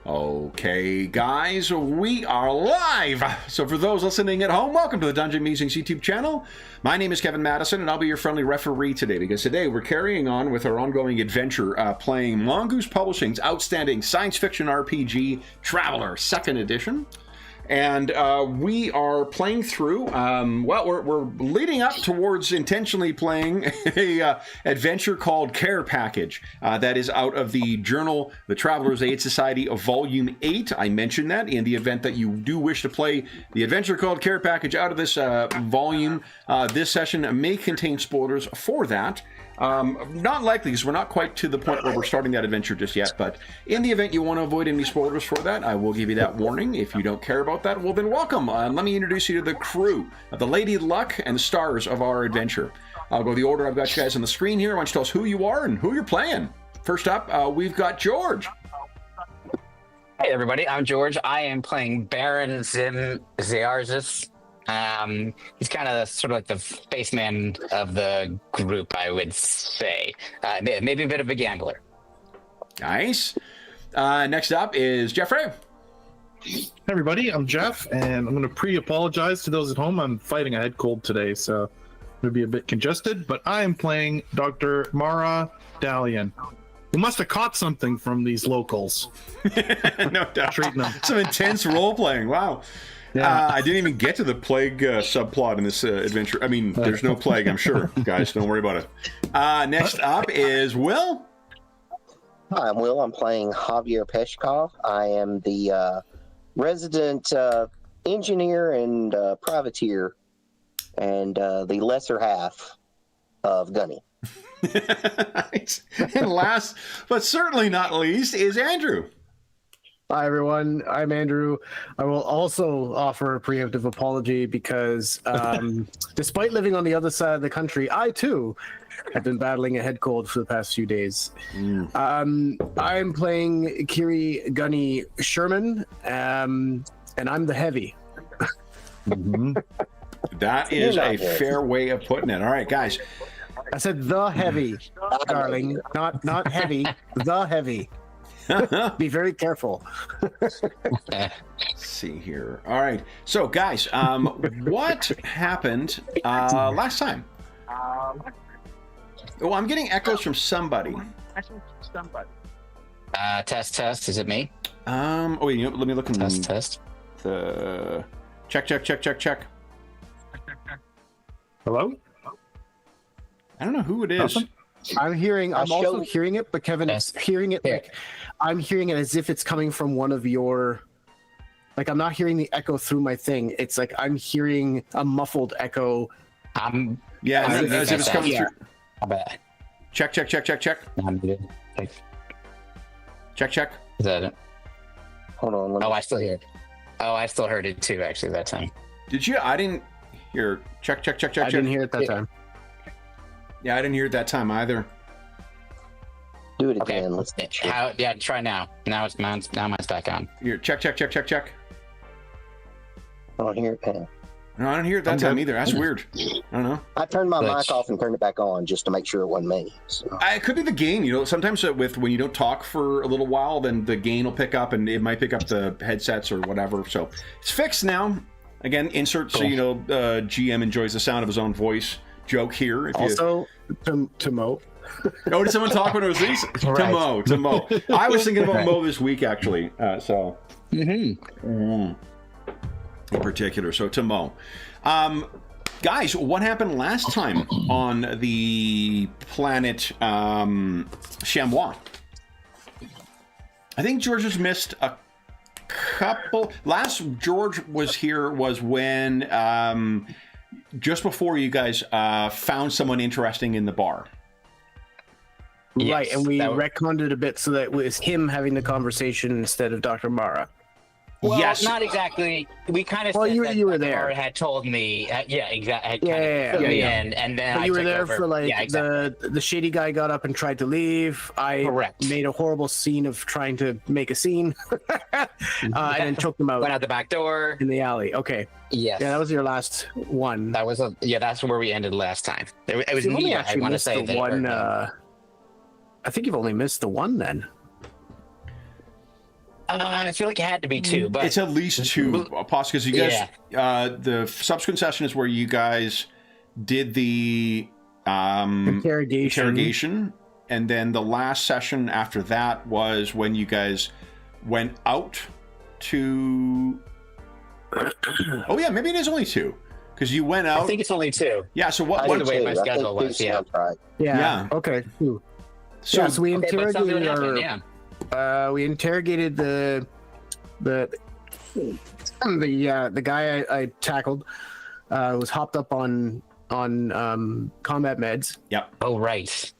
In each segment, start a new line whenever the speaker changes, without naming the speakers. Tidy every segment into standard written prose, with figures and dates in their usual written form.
Okay, guys, we are live! So for those listening at home, welcome to the Dungeon Musings YouTube channel. My name is Kevin Madison, and I'll be your friendly referee today, because today we're carrying on with our ongoing adventure playing Mongoose Publishing's outstanding science fiction RPG, Traveler, 2nd edition. And we are playing through, we're leading up towards intentionally playing a adventure called Care Package that is out of the journal, The Traveler's Aid Society of Volume 8. I mentioned that in the event that you do wish to play the adventure called Care Package out of this volume. This session may contain spoilers for that. Not likely, because we're not quite to the point where we're starting that adventure just yet, but in the event you want to avoid any spoilers for that, I will give you that warning. If you don't care about that, well then welcome. Let me introduce you to the crew, the Lady Luck and the stars of our adventure. I'll go the order I've got you guys on the screen here. Why don't you tell us who you are and who you're playing? First up, we've got George.
Hey everybody, I'm George. I am playing Baron Zim Ziarzis. He's kind of sort of like the spaceman of the group, I would say. Maybe a bit of a gambler.
Nice. Next up is Jeffrey.
Hey everybody, I'm Jeff, and I'm going to pre-apologize to those at home. I'm fighting a head cold today, so I'm going to be a bit congested, but I am playing Dr. Mara Dalian. We must have caught something from these locals.
No doubt.
Treating them.
Some intense role-playing. Wow.
Yeah.
I didn't even get to the plague subplot in this adventure. I mean, there's no plague, I'm sure. Guys, don't worry about it. Next up is Will.
Hi, I'm Will. I'm playing Javier Peshkov. I am the resident engineer and privateer, and the lesser half of Gunny.
Nice. And last, but certainly not least, is Andrew.
Hi, everyone. I'm Andrew. I will also offer a preemptive apology because despite living on the other side of the country, I, too, have been battling a head cold for the past few days. I'm playing Kiri Gunny Sherman, and I'm the heavy.
That is a fair way of putting it. All right, guys.
I said the heavy, darling. Not heavy, the heavy. Be very careful.
Let's see here. All right. So, guys, what happened last time? Oh, I'm getting echoes from somebody.
Test. Is it me?
Oh, wait, you know, let me look in
Test.
the check.
Hello?
I don't know who it is.
Awesome.
I'm also hearing it, but Kevin is hearing it like I'm hearing it as if it's coming from one of your, like, I'm not hearing the echo through my thing. It's like I'm hearing a muffled echo.
Yeah, as if it's coming through.
How about
Check.
I'm muted.
Check.
Is that it?
Hold on.
Oh, I still hear it. Oh, I still heard it too, actually, that time.
Did you? I didn't hear. Check.
I didn't hear it that time.
Yeah, I didn't hear it that time either.
Do it
Okay.
again. Let's
How? Yeah, try now. Now mine's back on.
Here, check.
I don't hear it now.
No, I don't hear it that time either. That's weird. I don't know.
I turned my
Glitch.
mic off and turned it back on just to make sure it wasn't me. So.
It could be the gain. You know, sometimes when you don't talk for a little while, then the gain will pick up, and it might pick up the headsets or whatever. So it's fixed now. Again, insert so you know GM enjoys the sound of his own voice. Joke here.
Also, to Mo.
Oh, did someone talk when it was these?
Right.
To Mo. I was thinking about Mo this week, actually. In particular. So to Mo. Guys, what happened last time on the planet Chamois? I think George has missed a couple. Last George was here was when just before you guys found someone interesting in the bar.
Yes,
Right, and we retconned it a bit so that it was him having the conversation instead of Dr. Mara.
Well,
Yes.
not exactly. We kind of
Well,
said
you
that
were
Dr.
there.
Mara had told me. Yeah, exactly.
Yeah.
And then
But
I
you were
took
there
over.
for like
Yeah, exactly.
the shady guy got up and tried to leave. I
Correct.
made a horrible scene of trying to make a scene, and then choked him out
Went out the back door.
in the alley. Okay,
Yes.
yeah, that was your last one.
That was that's where we ended last time. It was
You've only
me. I
actually
want to
missed
say
the
that.
one. I think you've only missed the one then.
I feel like it had to be two, but
It's at least two, possibly, because you guys. The subsequent session is where you guys did the interrogation, and then the last session after that was when you guys went out to. Oh yeah, maybe it is only two, because you went out.
I think it's only two.
Yeah. So what?
The way my schedule was, yeah.
Right.
Yeah. Okay. Cool. So we interrogated we interrogated the guy I tackled. Was hopped up on combat meds.
Yep.
Oh right.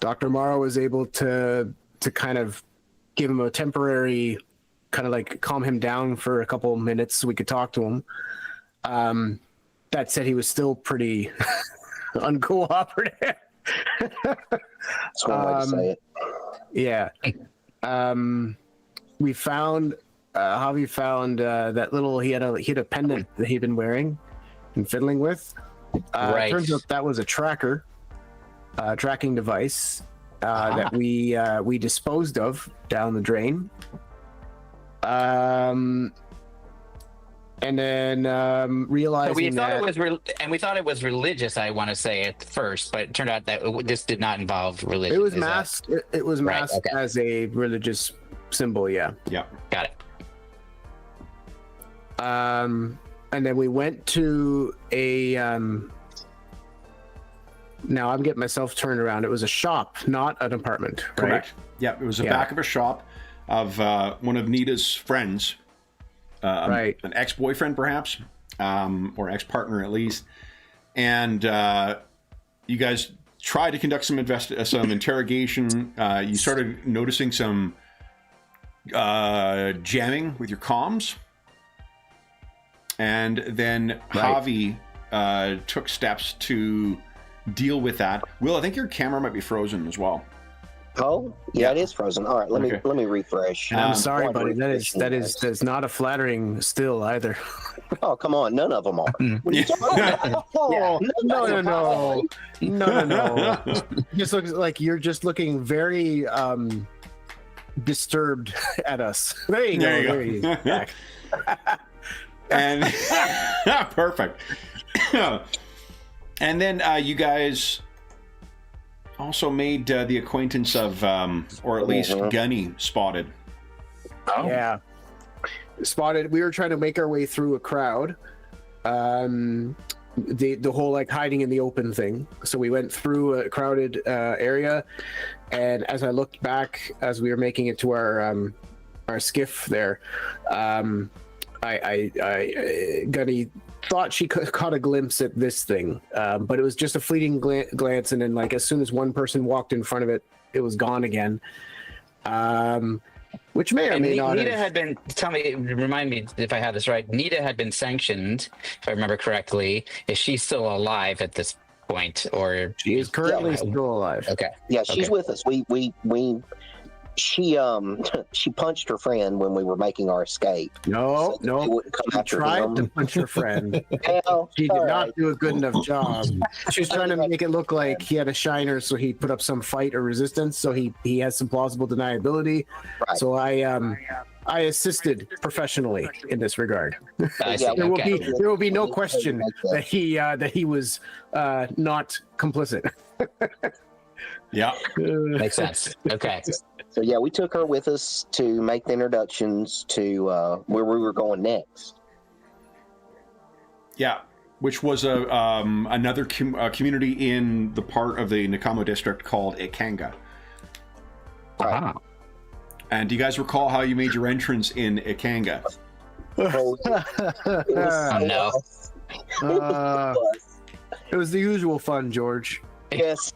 Dr. Morrow was able to kind of give him a temporary, kind of like calm him down for a couple minutes so we could talk to him. That said, he was still pretty uncooperative.
That's one way to say it.
Yeah. We found Javi found that little he had a pendant that he'd been wearing and fiddling with.
Right.
Turns out that was a tracking device that we disposed of down the drain. And then realizing
we thought it was religious. I want to say at first, but it turned out that this did not involve religion.
it was masked. It was masked as a religious symbol. Yeah.
Yeah.
Got it.
And then we went to a. Now I'm getting myself turned around. It was a shop, not an apartment.
Correct.
Right?
Yeah, it was the back of a shop of one of Nita's friends.
Right.
An ex-boyfriend, perhaps, or ex-partner at least. And you guys tried to conduct some interrogation. You started noticing some jamming with your comms. And then Javi took steps to deal with that. Will, I think your camera might be frozen as well.
Oh, yeah, it is frozen. All right, let me refresh.
I'm sorry, buddy. That's not a flattering still either.
Oh, come on, none of them are. What are you talking about?
No. Just looks like you're just looking very disturbed at us. There you go. Back.
And perfect. And then you guys also made the acquaintance of, or at least Gunny spotted.
Oh.
Yeah. Spotted. We were trying to make our way through a crowd. The whole like hiding in the open thing. So we went through a crowded area, and as I looked back as we were making it to our skiff there, Gunny thought she caught a glimpse at this thing, but it was just a fleeting glance, and then like as soon as one person walked in front of it, it was gone again. Which may or may not.
Nita had been. Remind me if I have this right. Nita had been sanctioned, if I remember correctly. Is she still alive at this point, or
she is currently still alive?
Okay.
Yeah, she's with us. She punched her friend when we were making our escape.
No. She tried to punch her friend. She did not do a good enough job. She was trying to make it look like he had a shiner, so he put up some fight or resistance, so he has some plausible deniability. Right. So I assisted professionally in this regard. There will be no question that he was not complicit.
Yeah,
makes sense. Okay.
So yeah, we took her with us to make the introductions to where we were going next.
Yeah, which was another community in the part of the Nakamo district called Ikanga.
Wow.
And do you guys recall how you made your entrance in Ikanga?
It was the usual fun, George.
Yes.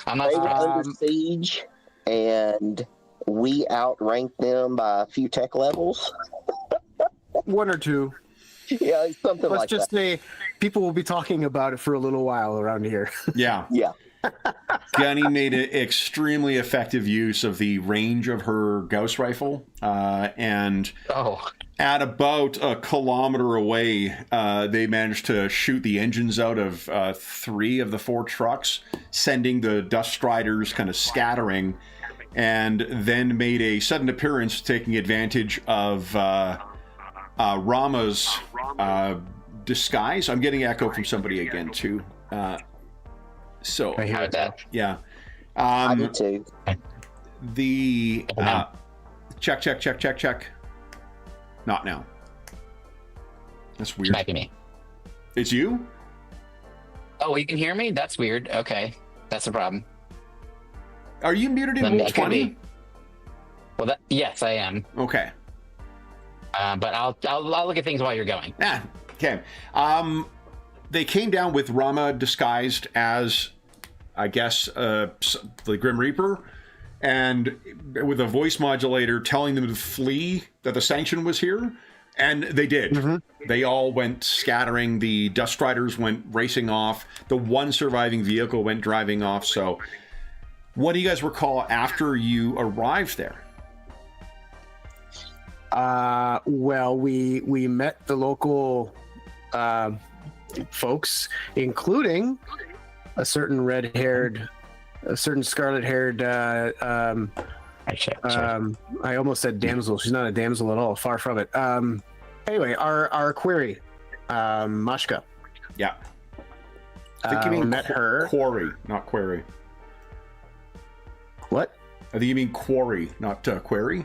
I'm
they were under siege, and we outranked them by a few tech levels.
One or two.
Yeah, something like that.
Let's just say people will be talking about it for a little while around here.
Yeah.
Yeah.
Gunny made an extremely effective use of the range of her Gauss rifle, and at about a kilometer away, they managed to shoot the engines out of 3 of the 4 trucks, sending the dust striders kind of scattering. and then made a sudden appearance, taking advantage of Rama's disguise. I'm getting echo from somebody again too. So
I heard that.
yeah.
I do too.
The check. Not now. That's weird.
Might be me.
It's you?
Oh, you can hear me? That's weird. Okay, that's the problem.
Are you muted in
Then
Roll
it could
20?
be. Well, yes, I am.
Okay.
But I'll look at things while you're going.
Okay. They came down with Rama disguised as, I guess, the Grim Reaper, and with a voice modulator telling them to flee, that the Sanction was here, and they did. Mm-hmm. They all went scattering. The Dust Riders went racing off. The one surviving vehicle went driving off. So, what do you guys recall after you arrived there?
Well, we met the local folks, including a certain scarlet-haired. I almost said damsel. She's not a damsel at all. Far from it. Anyway, our query, Mashka.
Yeah. I think you mean
met her.
Quarry, not query.
What?
I think you mean quarry, not query.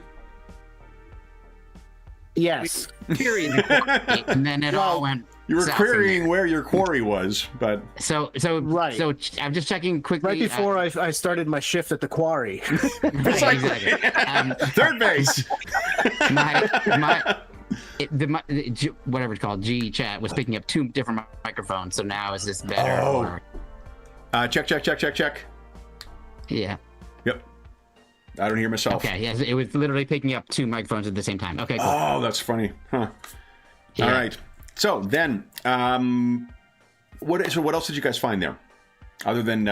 Yes.
And then it all went.
You were
south
querying
from there.
where your quarry was, but
So
Right.
So I'm just checking quickly.
Right before I started my shift at the quarry.
Exactly.
third base.
Whatever it's called, G chat was picking up 2 different microphones. So now is this better?
Oh.
Or...
Check.
Yeah.
Yep. I don't hear myself.
Okay. Yes, it was literally picking up 2 microphones at the same time. Okay. Cool.
Oh, that's funny. Huh.
Yeah.
All right. So then, what else did you guys find there, other than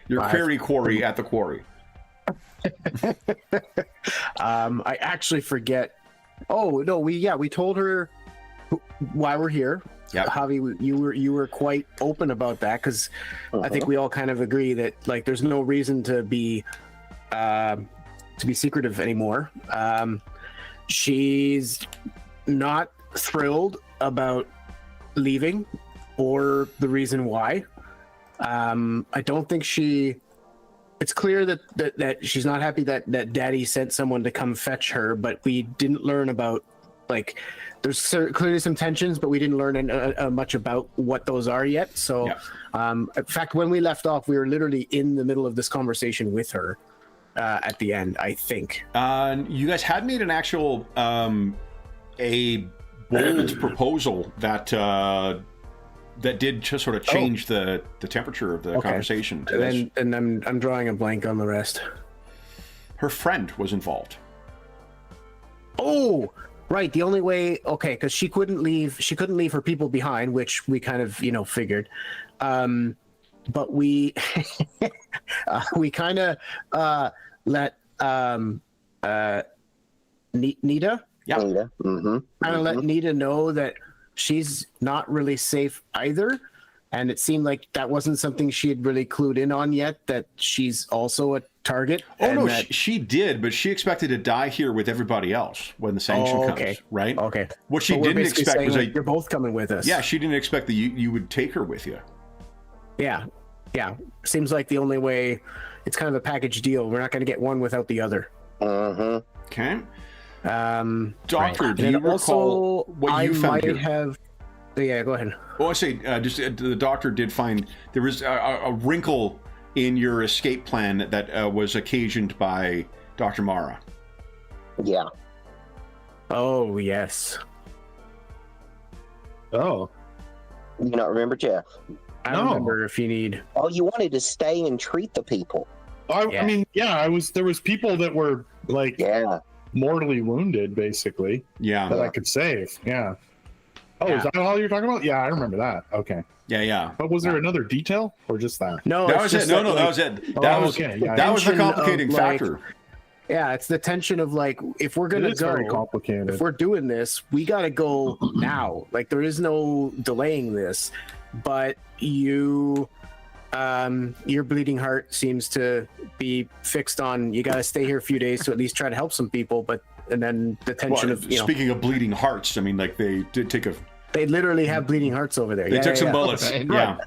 your quarry at the quarry?
I actually forget. Oh no, we told her why we're here.
Yeah,
Javi, you were quite open about that because I think we all kind of agree that like there's no reason to be secretive anymore. She's not thrilled about leaving or the reason why. I don't think it's clear that she's not happy that Daddy sent someone to come fetch her, but we didn't learn about like there's clearly some tensions, but we didn't learn much about what those are yet. So in fact, when we left off, we were literally in the middle of this conversation with her at the end, I think.
You guys had made an actual a bold proposal that did just sort of change the temperature of the conversation.
And I'm drawing a blank on the rest.
Her friend was involved.
Oh, right. The only way, because she couldn't leave her people behind, which we kind of figured. But we we kind of let Nita.
Yeah.
Mm-hmm.
Kind of let Nita know that she's not really safe either. And it seemed like that wasn't something she had really clued in on yet, that she's also a target.
Oh, no, she did, but she expected to die here with everybody else when the sanction comes, right?
Okay.
What she didn't expect was
you're both coming with us.
Yeah, she didn't expect that you would take her with you.
Yeah. Seems like the only way, it's kind of a package deal. We're not going to get one without the other.
Uh-huh.
Okay. Doctor, do you recall what you found here?
Yeah, go ahead.
Well, I say, the doctor did find there was a wrinkle in your escape plan that was occasioned by Dr. Mara.
Yeah.
Oh, yes.
Oh.
You not remember, Jeff?
I don't remember if you need.
Oh, you wanted to stay and treat the people.
I mean, there was people that were like mortally wounded, basically.
Yeah.
That I could save. Yeah. Oh, is that all you're talking about? Yeah, I remember that. Okay.
Yeah.
But was there another detail or just that?
No,
that was it. No, that was it. That was the complicating factor.
Yeah, it's the tension of like, if we're gonna go,
very complicated.
If we're doing this, we gotta go now. Like, there is no delaying this. But you Your bleeding heart seems to be fixed on. You got to stay here a few days to at least try to help some people. And then the tension of
speaking of bleeding hearts, I mean, like they did take a.
They literally have bleeding hearts over there.
They took some bullets.
Right.
Yeah.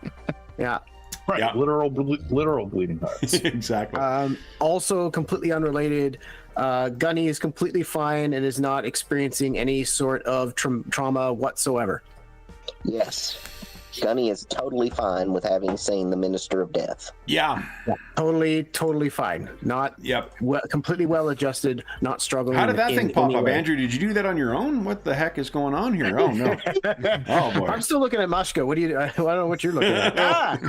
Yeah.
Right.
Yeah.
Literal bleeding hearts.
Exactly.
Also, completely unrelated, Gunny is completely fine and is not experiencing any sort of trauma whatsoever.
Yes. Gunny is totally fine with having seen the Minister of Death.
Yeah.
Totally fine. Not
Yep.
completely well adjusted, not struggling.
How did that thing pop up,
way.
Andrew? Did you do that on your own? What the heck is going on here? Oh no! Oh boy!
I'm still looking at Mashka. What do you? I don't know what you're looking at.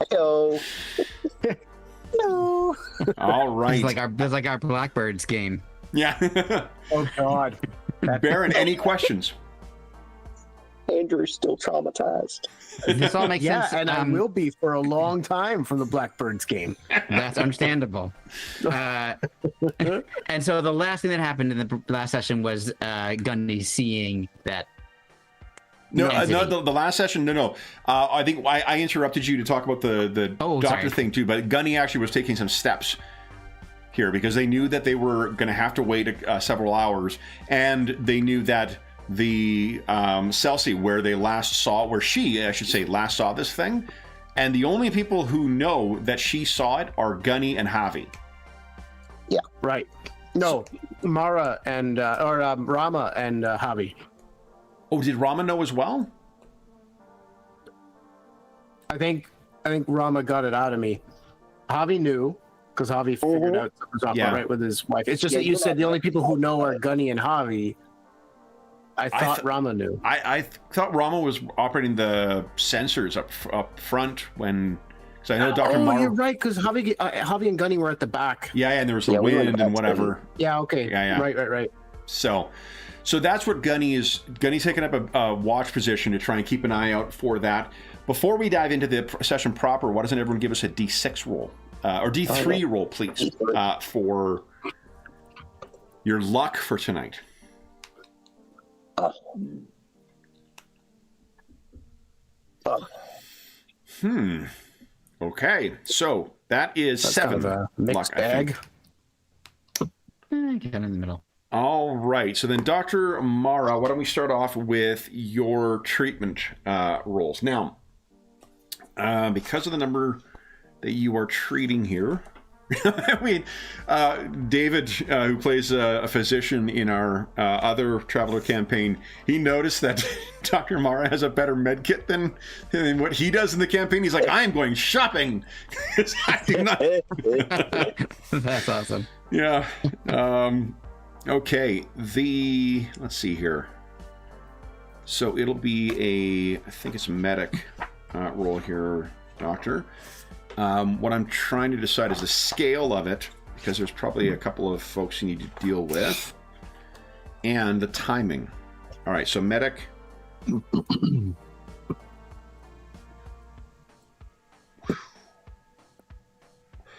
Hello.
No.
All right.
That's like our Blackbirds game.
Yeah.
Oh God.
Baron, any questions?
Andrew's still traumatized.
This all makes
Yeah,
sense.
and I will be for a long time from the Blackbirds game.
That's understandable. And so the last thing that happened in the last session was Gunny seeing that.
No,
entity.
the last session. No. I think I interrupted you to talk about the doctor
sorry.
thing too. But Gunny actually was taking some steps here because they knew that they were going to have to wait several hours, and they knew that the Celsi, where she, I should say, last saw this thing, and the only people who know that she saw it are Gunny and Javi.
Yeah.
Right. No, Mara and Rama and Javi.
Oh, did Rama know as well?
I think Rama got it out of me. Javi knew because Javi figured out something's not
Yeah.
right with his wife. It's just
Yeah,
that you
you're
said
not
the only
right.
people who know are Gunny and Javi. I thought Rama knew.
I thought Rama was operating the sensors up front when, because I know Dr.
Oh,
Mara.
you're right, because Javi and Gunny were at the back.
Yeah, and there was the
Yeah, we were in
wind
the
and
back
whatever.
Yeah, okay.
Yeah.
Right.
So that's what Gunny's taking up a watch position to try and keep an eye out for that. Before we dive into the session proper, why doesn't everyone give us a D6 roll or D3 roll, please, for your luck for tonight? Okay, so that is
That's
7
kind of a mixed
luck, I think.
bag.
Kind of in the middle.
All right, so then Dr. Mara, why don't we start off with your treatment rolls? Now, because of the number that you are treating here, I mean, David, who plays a physician in our other Traveler campaign, he noticed that Dr. Mara has a better med kit than what he does in the campaign. He's like, I am going shopping. I do not...
That's awesome.
Yeah. Okay. Let's see here. So it'll be I think it's a medic roll here, Doctor. What I'm trying to decide is the scale of it, because there's probably a couple of folks you need to deal with, and the timing. All right, so medic.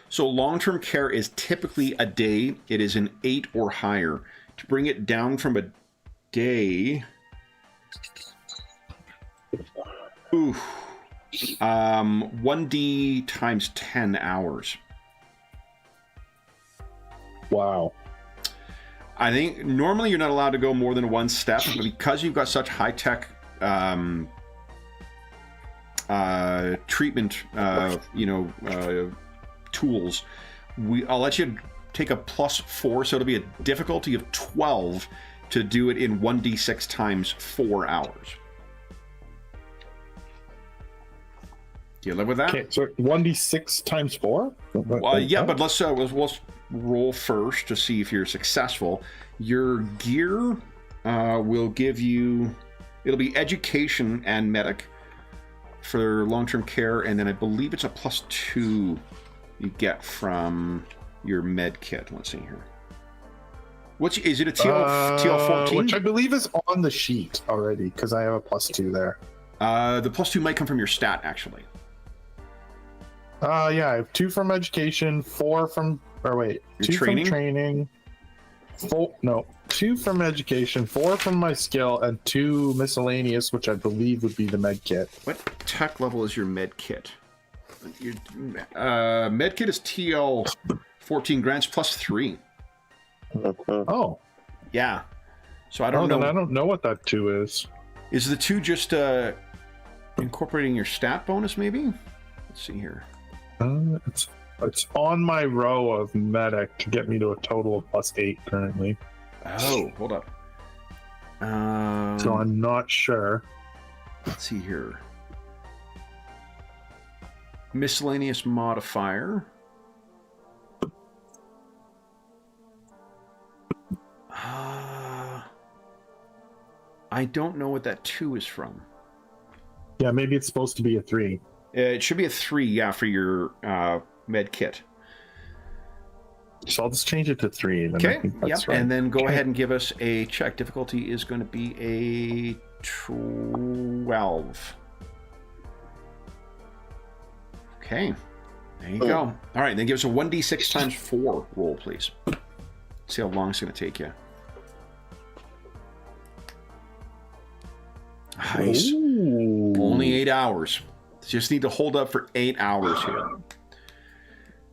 So long-term care is typically a day. It is an 8 or higher. To bring it down from a day... Ooh. 1D times 10 hours.
Wow.
I think normally you're not allowed to go more than one step, but because you've got such high-tech treatment, tools, I'll let you take a +4, so it'll be a difficulty of 12 to do it in 1d6 times 4 hours. Do you live with that?
Okay, so 1d6 times 4?
Yeah, but let's roll first to see if you're successful. Your gear will give you, it'll be education and medic for long-term care, and then I believe it's a +2 you get from your med kit. Let's see here. Is it a TL14?
Which I believe is on the sheet already, because I have a +2 there.
The +2 might come from your stat, actually.
Yeah, I have 2 from education, 4 from,
Your
2
training?
from training, 2 from education, 4 from my skill, and 2 miscellaneous, which I believe would be the med kit.
What tech level is your med kit? Your medkit is TL 14 grants plus 3.
Oh.
Yeah. So I don't know.
Then I don't know what that 2 is.
Is the 2 just incorporating your stat bonus, maybe? Let's see here.
It's on my row of medic to get me to a total of plus 8 currently.
Oh, hold up.
So I'm not sure.
Let's see here. Miscellaneous modifier. I don't know what that 2 is from.
Yeah, maybe it's supposed to be a 3.
It should be a 3, yeah, for your med kit.
So I'll just change it to 3. Then
Okay, yep,
right.
and then go ahead and give us a check. Difficulty is going to be a 12. Okay, there you go. All right, then give us a 1d6 times 4 roll, please. See how long it's going to take you. Nice.
Ooh.
Only 8 hours. Just need to hold up for 8 hours here.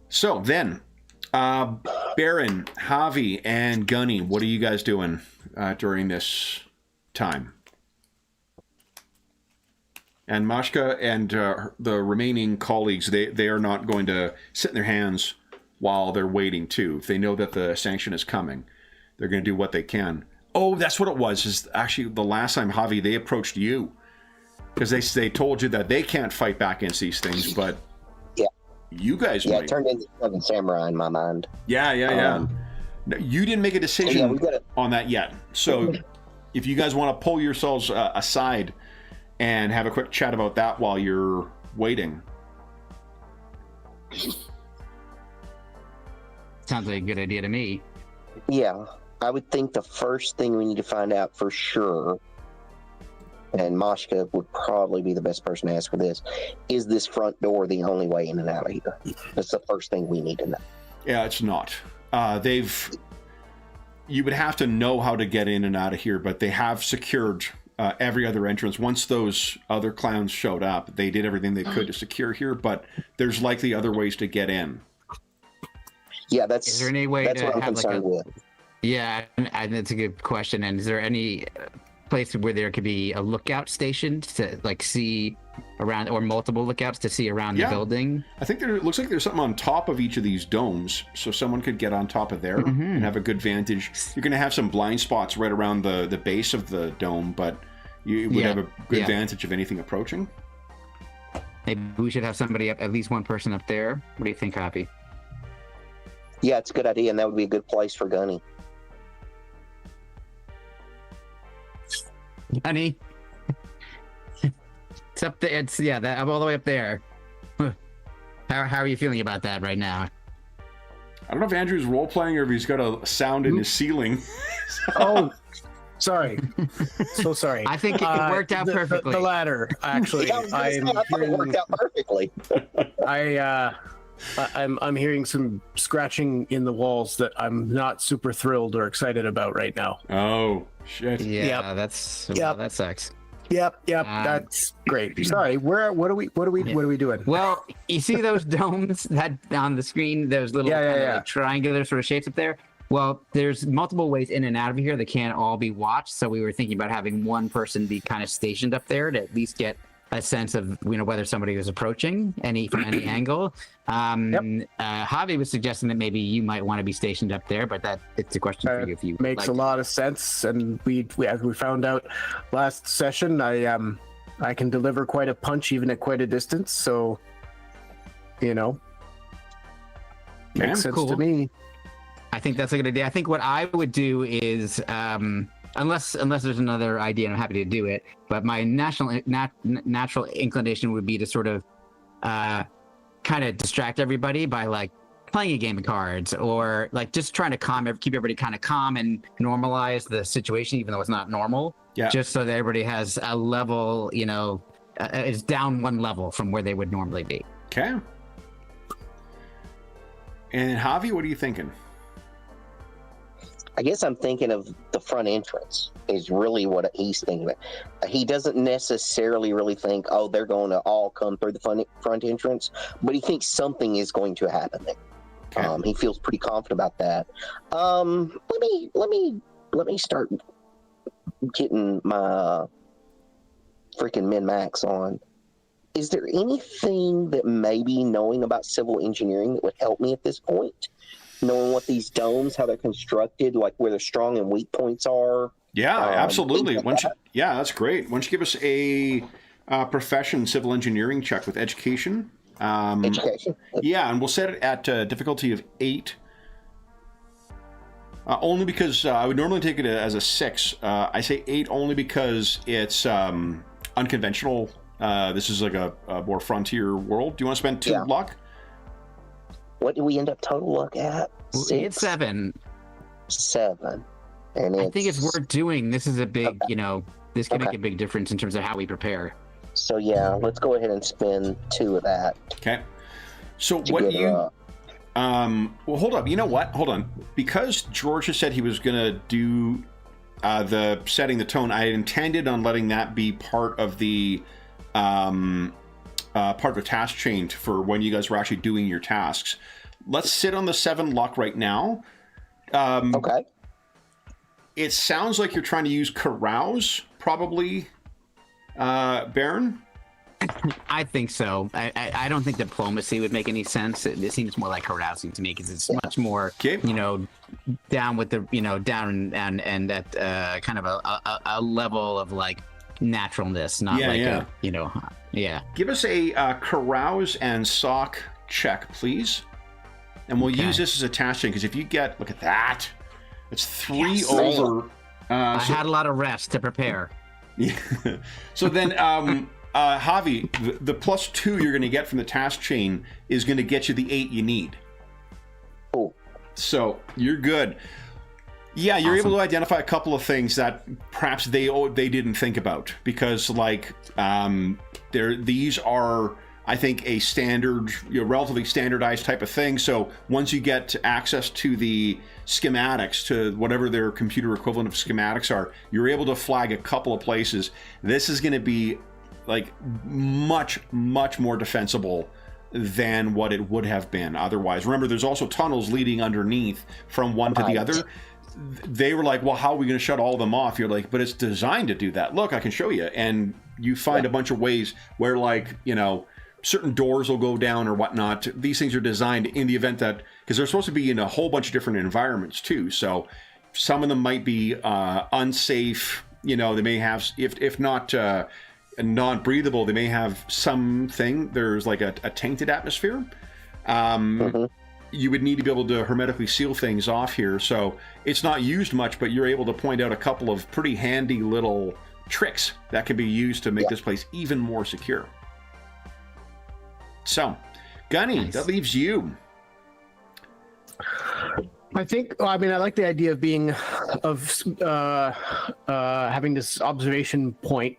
So then, Baron, Javi, and Gunny, what are you guys doing during this time? And Mashka and the remaining colleagues, they are not going to sit in their hands while they're waiting too. If they know that the sanction is coming, they're going to do what they can. Oh, that's what it was. Is actually the last time, Javi, they approached you because they told you that they can't fight back against these things, but
yeah,
you guys
yeah,
might.
it turned into Seven Samurai in my mind.
Yeah. No, you didn't make a decision on that yet. So if you guys want to pull yourselves aside and have a quick chat about that while you're waiting.
Sounds like a good idea to me.
Yeah, I would think the first thing we need to find out for sure, and Mashka would probably be the best person to ask for this, is this front door the only way in and out of here? That's the first thing we need to know.
Yeah, it's not. You would have to know how to get in and out of here, but they have secured every other entrance. Once those other clowns showed up, they did everything they could to secure here, but there's likely other ways to get in.
Yeah, that's.
Is there any way
that's
to
what I'm
have
concerned with.
Yeah, and that's a good question. And is there any place where there could be a lookout station to like see around, or multiple lookouts to see around the building?
I think it looks like there's something on top of each of these domes, so someone could get on top of there and have a good vantage. You're going to have some blind spots right around the base of the dome, but you would have a good vantage of anything approaching.
Maybe we should have somebody up, at least one person up there. What do you think, Hoppy?
Yeah, it's a good idea, and that would be a good place for Gunny.
Honey, it's up there. It's I'm all the way up there. How are you feeling about that right now?
I don't know if Andrew's role playing or if he's got a sound in his ceiling.
Oh, sorry. So sorry.
I think it worked out perfectly.
The latter, actually.
Yeah, I thought it worked out perfectly.
I'm hearing some scratching in the walls that I'm not super thrilled or excited about right now.
Oh shit!
Yeah, that sucks.
Yep, that's great. Sorry, what are we doing?
Well, you see those domes that on the screen, those little like triangular sort of shapes up there? Well, there's multiple ways in and out of here. They can't all be watched, so we were thinking about having one person be kind of stationed up there to at least get a sense of whether somebody was approaching from any angle. Javi was suggesting that maybe you might want to be stationed up there, but it's a question for you if you
makes a lot of sense. And we as we found out last session, I can deliver quite a punch even at quite a distance. So makes sense to me.
I think that's a good idea. I think what I would do is, unless there's another idea, and I'm happy to do it, but my natural inclination would be to sort of kind of distract everybody by like playing a game of cards, or like just trying to keep everybody kind of calm and normalize the situation, even though it's not normal. Yeah. Just so that everybody has a level, it's down one level from where they would normally be.
Okay. And Javi, what are you thinking?
I guess I'm thinking of the front entrance is really what he's thinking about. He doesn't necessarily really think, oh, they're going to all come through the front entrance, but he thinks something is going to happen there.
Okay.
He feels pretty confident about that. Let me start getting my freaking min-max on. Is there anything that maybe knowing about civil engineering that would help me at this point? Knowing what these domes, how they're constructed, like where their strong and weak points are.
Yeah, absolutely.
Like
that's great. Why don't you give us a profession civil engineering check with education?
Education.
Yeah, and we'll set it at difficulty of 8. Only because I would normally take it as a 6. I say 8 only because it's unconventional. This is like a more frontier world. Do you want to spend 2 luck?
What do we end up total luck at? 6?
It's 7.
7. And
I think it's worth doing. This is a big, this can make a big difference in terms of how we prepare.
So yeah, let's go ahead and spend 2 of that.
Okay. So what you... well, hold up. You know what? Hold on. Because George has said he was going to do the setting the tone, I had intended on letting that be part of the task chain for when you guys were actually doing your tasks. Let's sit on the 7 luck right now.
Okay.
It sounds like you're trying to use carouse, probably, Baron.
I think so. I don't think diplomacy would make any sense. It seems more like carousing to me because it's much more, down with the, down and at kind of a level of like naturalness, not
Give us a carouse and sock check, please. And we'll use this as a task chain because if you get, look at that, it's 3 over.
I had a lot of rest to prepare.
Yeah. So then, Javi, the +2 you're going to get from the task chain is going to get you the 8 you need.
Oh.
So you're good. Yeah, you're able to identify a couple of things that perhaps they didn't think about because, like, these are, I think, a standard, relatively standardized type of thing. So once you get access to the schematics, to whatever their computer equivalent of schematics are, you're able to flag a couple of places. This is going to be like much, much more defensible than what it would have been otherwise. Remember, there's also tunnels leading underneath from one to the other. They were like, well, how are we going to shut all of them off? You're like, but it's designed to do that. Look, I can show you. And you find a bunch of ways where, like, certain doors will go down or whatnot. These things are designed in the event that, because they're supposed to be in a whole bunch of different environments too. So some of them might be unsafe. They may have, if not non-breathable, they may have something. There's like a tainted atmosphere. You would need to be able to hermetically seal things off here. So it's not used much, but you're able to point out a couple of pretty handy little tricks that can be used to make this place even more secure. So, Gunny, that leaves you.
I think. I like the idea of having this observation point.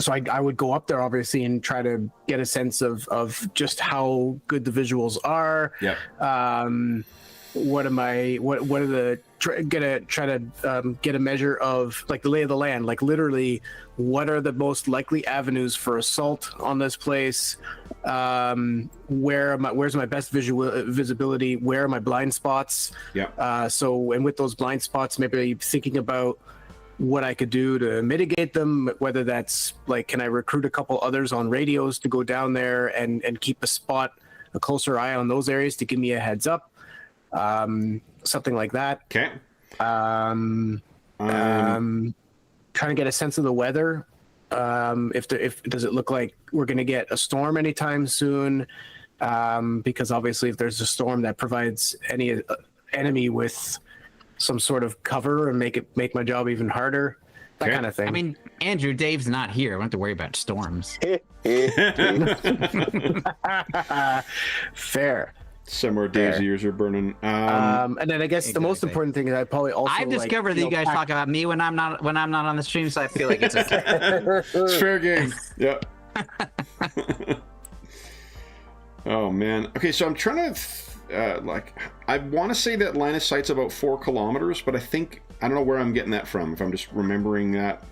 So I would go up there obviously and try to get a sense of just how good the visuals are.
Yeah.
Gonna try to get a measure of like the lay of the land, like literally what are the most likely avenues for assault on this place? Where's my best visibility? Where are my blind spots?
Yeah.
And with those blind spots, maybe thinking about what I could do to mitigate them, whether that's like, can I recruit a couple others on radios to go down there and keep a closer eye on those areas to give me a heads up, something like that.
Okay.
Trying to get a sense of the weather. If does it look like we're going to get a storm anytime soon? Because obviously if there's a storm, that provides any enemy with some sort of cover and make my job even harder, that kind of thing.
I mean, Andrew, Dave's not here. We don't have to worry about storms.
Fair.
Summer days, ears are burning.
And then I guess the most important thing is I probably also
I've discovered that you guys talk about me when I'm not on the stream, so I feel like it's okay.
It's fair game. Yep. Oh man. Okay, so I'm trying to like, I want to say that line of sight's about 4 kilometers, but I don't know where I'm getting that from, if I'm just remembering that.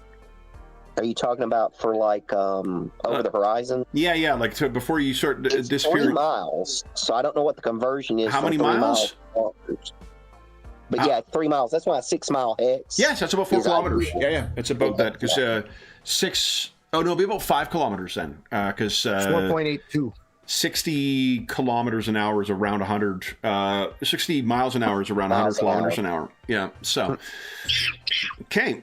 Are you talking about for like over the horizon?
Yeah, like before you start
It's
disappearing.
3 miles, so I don't know what the conversion is.
How
from
many
3
miles?
But yeah, 3 miles. That's why a 6 mile hex.
Yes, that's about 4
is
kilometers.
ideal.
Yeah, it's about that, because 6. Oh no, it'll be about 5 kilometers then, because
4.82.
60 kilometers an hour is around 100. 60 miles an hour is around 100 kilometers an hour. Yeah. So, okay.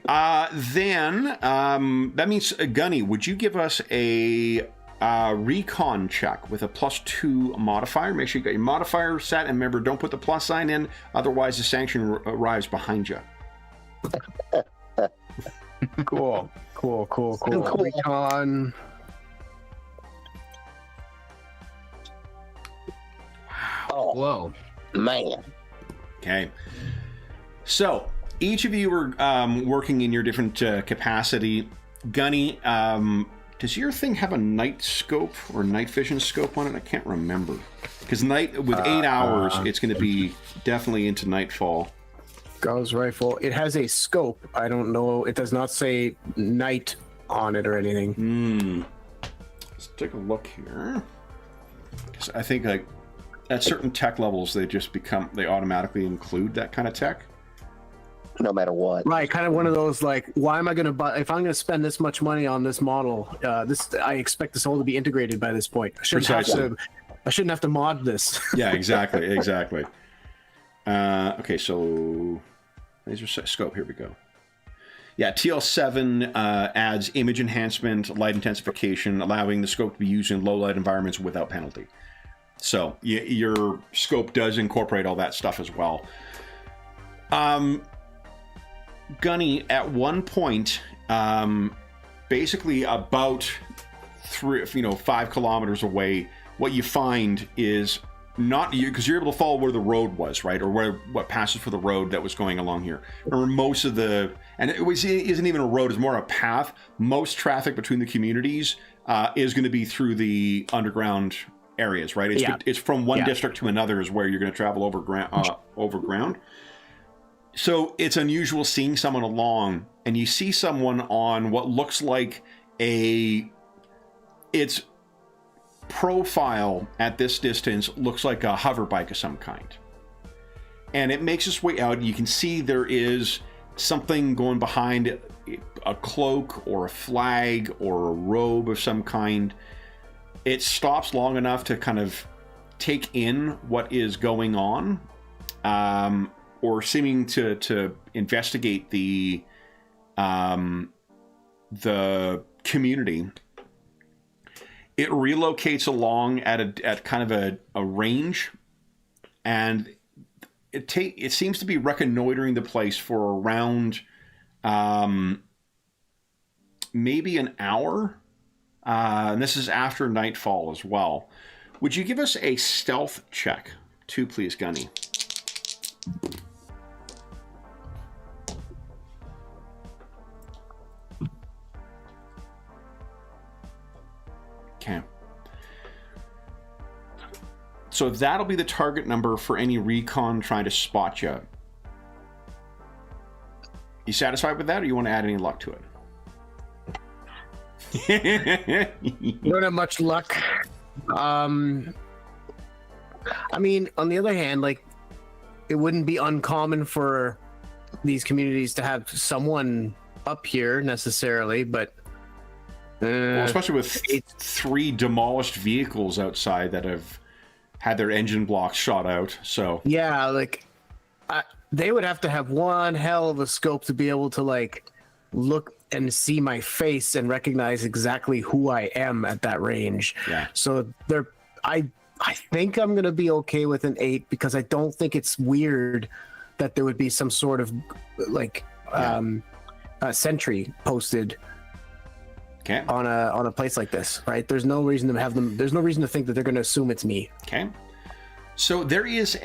Then that means Gunny, would you give us a recon check with a +2 modifier? Make sure you got your modifier set, and remember, don't put the plus sign in, otherwise the sanction arrives behind you.
Cool. Recon.
Oh,
Whoa.
man.
Okay. So each of you are working in your different capacity. Gunny, does your thing have a night scope or night vision scope on it? I can't remember. Because night with 8 hours, it's going to be definitely into nightfall.
Gauss rifle. It has a scope. I don't know. It does not say night on it or anything.
Let's take a look here. Because I think like at certain tech levels, they automatically include that kind of tech.
No matter what.
Right, kind of one of those like, why am I going to buy? If I'm going to spend this much money on this model, I expect this whole to be integrated by this point. I shouldn't have to mod this.
Yeah, exactly. Okay, so laser scope. Here we go. Yeah, TL7 adds image enhancement, light intensification, allowing the scope to be used in low light environments without penalty. So your scope does incorporate all that stuff as well. Gunny, at one point, basically about 5 kilometers away, what you find is not you, because you're able to follow where the road was, right, or what passes for the road that was going along here. Or most of and it isn't even a road; it's more a path. Most traffic between the communities is going to be through the underground areas, right? It's from one district to another is where you're going to travel over ground. So it's unusual seeing someone along, and you see someone on what looks like its profile at this distance looks like a hover bike of some kind. And it makes its way out. You can see there is something going behind, a cloak or a flag or a robe of some kind. It stops long enough to kind of take in what is going on, or seeming to investigate the community. It relocates along at kind of a range, and it seems to be reconnoitering the place for around maybe an hour. And this is after nightfall as well. Would you give us a stealth check, too, please, Gunny? Okay. So that'll be the target number for any recon trying to spot you. You satisfied with that, or you want to add any luck to it?
You don't have much luck. I mean, on the other hand, like, it wouldn't be uncommon for these communities to have someone up here necessarily, but
well, especially with 3 demolished vehicles outside that have had their engine blocks shot out. So
yeah, like they would have to have one hell of a scope to be able to like look and see my face and recognize exactly who I am at that range.
Yeah.
So I think I'm gonna be okay with an 8 because I don't think it's weird that there would be some sort of like sentry posted.
Okay.
On a place like this, right? There's no reason to have them. There's no reason to think that they're going to assume it's me.
Okay. So there is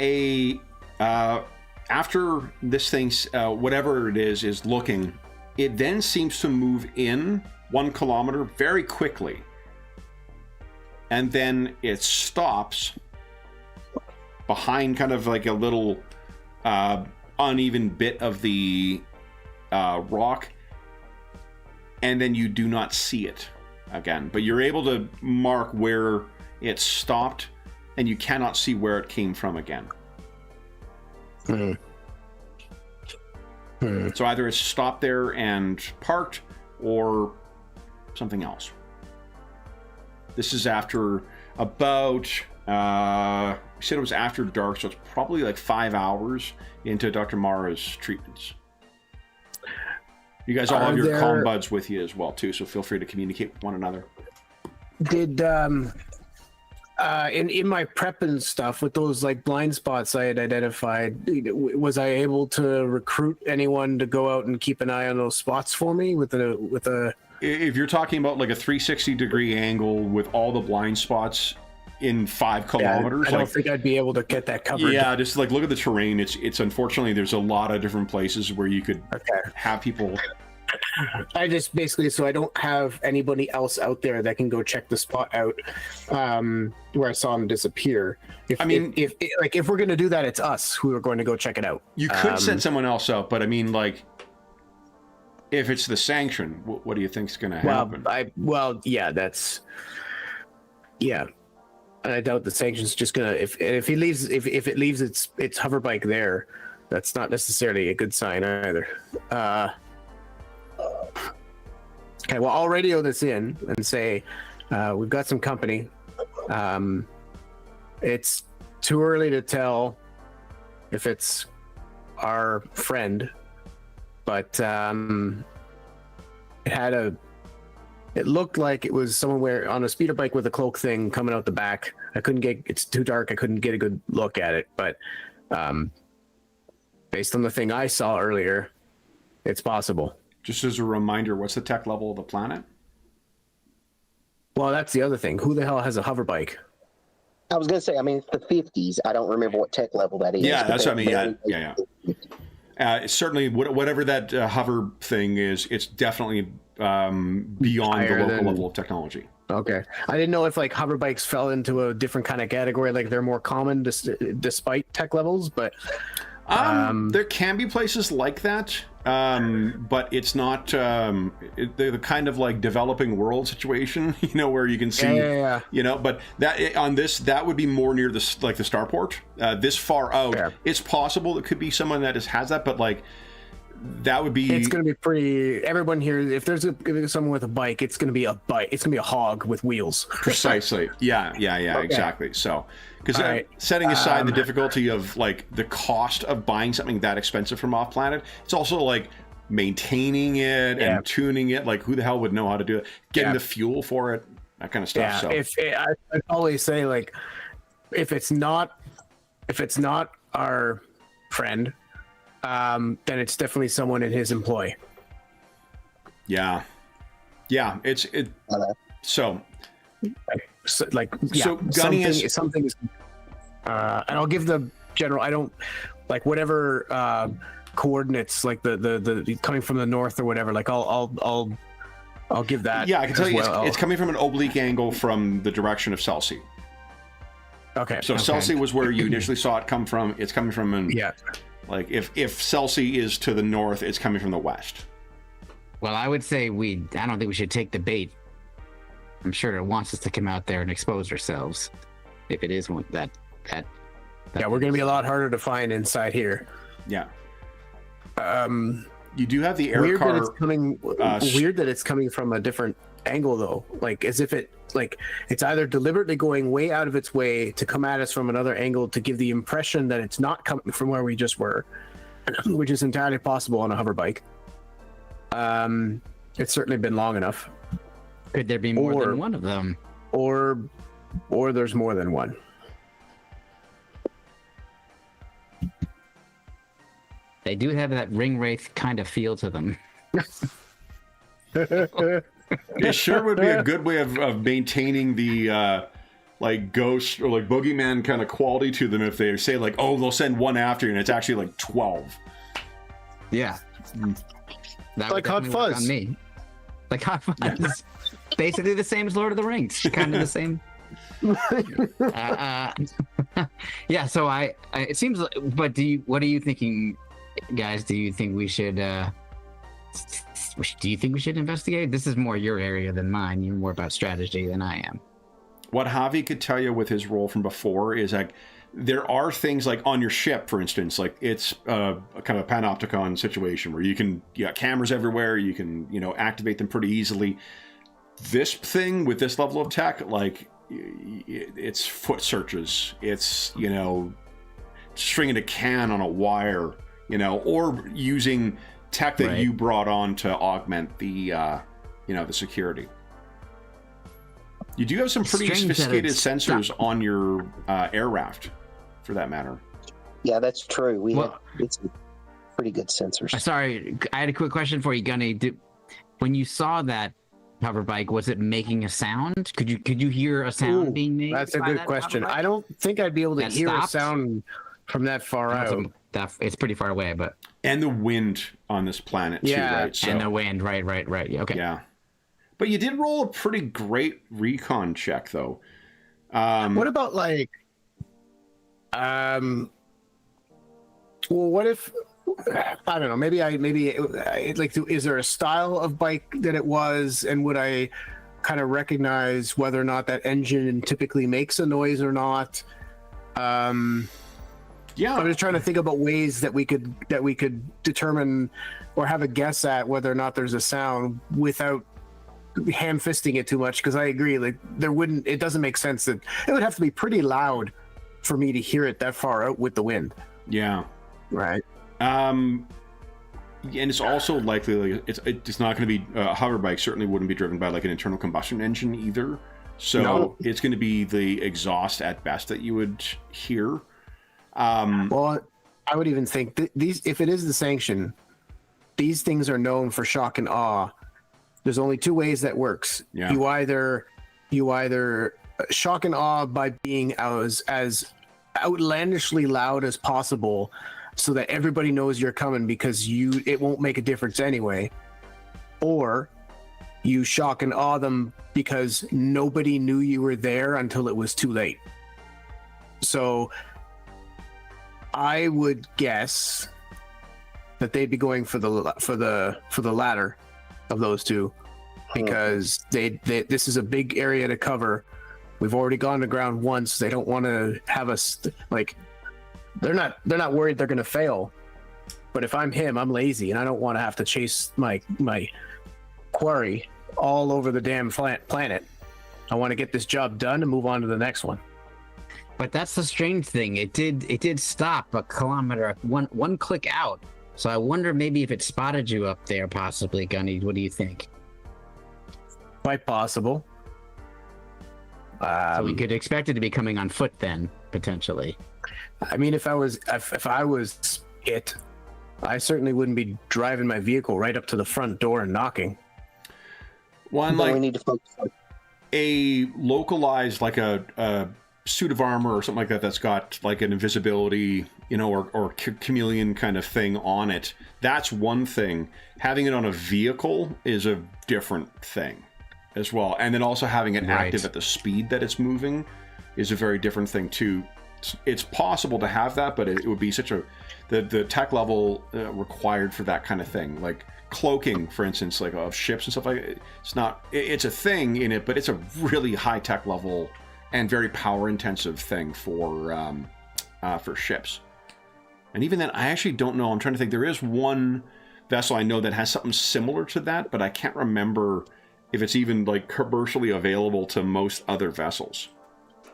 after this thing, whatever it is looking, it then seems to move in 1 kilometer very quickly, and then it stops, behind kind of like a little uneven bit of the rock, and then you do not see it again. But you're able to mark where it stopped, and you cannot see where it came from again. So either it's stopped there and parked, or something else. This is after about, we said it was after dark, so it's probably like 5 hours into Dr. Mara's treatments. You guys all have your comm buds with you as well, too, so feel free to communicate with one another.
Did in my prep and stuff with those like blind spots I had identified, was I able to recruit anyone to go out and keep an eye on those spots for me with a
If you're talking about like a 360-degree angle with all the blind spots in 5 kilometers,
I don't think I'd be able to get that covered.
Yeah, just like look at the terrain. It's unfortunately there's a lot of different places where you could have people.
I just basically, so I don't have anybody else out there that can go check the spot out where I saw him disappear. If we're going to do that, it's us who are going to go check it out.
You could send someone else out, but I mean, like, if it's the sanction, what do you think's going to happen?
Yeah. And I doubt the sanction's just gonna if he leaves if it leaves its hover bike there, that's not necessarily a good sign either. Okay, well, I'll radio this in and say we've got some company. It's too early to tell if it's our friend, but it looked like it was someone on a speeder bike with a cloak thing coming out the back. It's too dark. I couldn't get a good look at it, but based on the thing I saw earlier, it's possible.
Just as a reminder, what's the tech level of the planet?
Well, that's the other thing. Who the hell has a hover bike?
I was going to say, I mean, it's the 50s. I don't remember what tech level that is.
Yeah, that's what I mean. Yeah. Certainly, whatever that hover thing is, it's definitely beyond the local level of technology.
Okay. I didn't know if like hover bikes fell into a different kind of category, like they're more common despite tech levels, but
there can be places like that, but it's not the kind of like developing world situation, where you can see, but that would be more near the starport. This far out, it's possible it could be someone that has that, but like that would be. It's going to be
pretty. Everyone here, if there's someone with a bike, it's going to be a bike. It's going to be a hog with wheels.
Precisely. Yeah. Okay. Exactly. So, because setting aside the difficulty of like the cost of buying something that expensive from off planet, it's also like maintaining it and tuning it. Like, who the hell would know how to do it? Getting the fuel for it, that kind of stuff.
Yeah.
So,
I'd always say like, if it's not our friend, then it's definitely someone in his employ.
Yeah. So Gunny is something is,
and I'll give the general. I don't like whatever coordinates, like the coming from the north or whatever. Like I'll give that.
Yeah, I can tell you, it's coming from an oblique angle from the direction of Celsi.
Okay.
So Celsi was where you initially saw it come from. It's coming from like if Celsi is to the north, it's coming from the west.
Well, I would say I don't think we should take the bait. I'm sure it wants us to come out there and expose ourselves. If it is one that.
Yeah, we're gonna be a lot harder to find inside here.
Yeah. You do have the air car.
Weird that it's coming from a different angle though. Like as if it's either deliberately going way out of its way to come at us from another angle to give the impression that it's not coming from where we just were, which is entirely possible on a hover bike. It's certainly been long enough.
Could there be more than one of them?
Or there's more than one.
They do have that ring wraith kind of feel to them.
It sure would be a good way of maintaining the like ghost or like boogeyman kind of quality to them if they say like, oh, they'll send one after you and it's actually like 12.
Yeah. That
like Hot Fuzz.
On me. Like Hot Fuzz. Yeah. Basically the same as Lord of the Rings. Kind of the same. Yeah. So it seems like, but what are you thinking, guys? Do you think we should, investigate? This is more your area than mine. You're more about strategy than I am.
What Javi could tell you with his role from before is like, there are things like on your ship, for instance, like it's a kind of a panopticon situation where you got cameras everywhere, you can, activate them pretty easily. This thing with this level of tech, like it's foot searches, it's, stringing a can on a wire, or using tech that you brought on to augment the, the security. You do have some pretty sophisticated sensors on your air raft, for that matter.
Yeah, that's true. It's pretty good sensors.
Sorry, I had a quick question for you, Gunny. When you saw that hover bike, was it making a sound? Could you hear a sound being made?
That's a good question. I don't think I'd be able to hear a sound from that far out.
It's pretty far away, but
and the wind on this planet too, right? So,
and the wind, right. Okay.
Yeah. But you did roll a pretty great recon check, though.
What about like, well, what if, I don't know, maybe is there a style of bike that it was, and would I kind of recognize whether or not that engine typically makes a noise or not?
Yeah.
I'm just trying to think about ways that we could determine or have a guess at whether or not there's a sound without ham-fisting it too much, because I agree, like it doesn't make sense that it would have to be pretty loud for me to hear it that far out with the wind.
Yeah.
Right.
And it's also likely like it's not going to be a hover bike. Certainly wouldn't be driven by like an internal combustion engine either. So It's going to be the exhaust at best that you would hear.
Well, I would even think these, if it is the sanction, these things are known for shock and awe. There's only two ways that works.
Yeah.
You either shock and awe by being as outlandishly loud as possible, so that everybody knows you're coming because it won't make a difference anyway, or you shock and awe them because nobody knew you were there until it was too late. So I would guess that they'd be going for the latter of those two, because this is a big area to cover. We've already gone to ground once. They don't want to have us like, they're not worried they're going to fail. But if I'm him, I'm lazy and I don't want to have to chase my quarry all over the damn planet. I want to get this job done and move on to the next one.
But that's the strange thing. It did stop a kilometer, one click out. So I wonder maybe if it spotted you up there, possibly, Gunny. What do you think?
Quite possible.
So we could expect it to be coming on foot then, potentially.
I mean, if I was it, I certainly wouldn't be driving my vehicle right up to the front door and knocking.
One,
But
like
we need to focus on
a localized, like a suit of armor or something like that that's got like an invisibility, or chameleon kind of thing on it. That's one thing. Having it on a vehicle is a different thing as well. And then also having it active at the speed that it's moving is a very different thing too. It's possible to have that, but it would be such the tech level required for that kind of thing. Like cloaking, for instance, like of ships and stuff like that. It's a thing in it, but it's a really high tech level and very power intensive thing for ships. And even then, I actually don't know. I'm trying to think. There is one vessel I know that has something similar to that, but I can't remember if it's even like commercially available to most other vessels.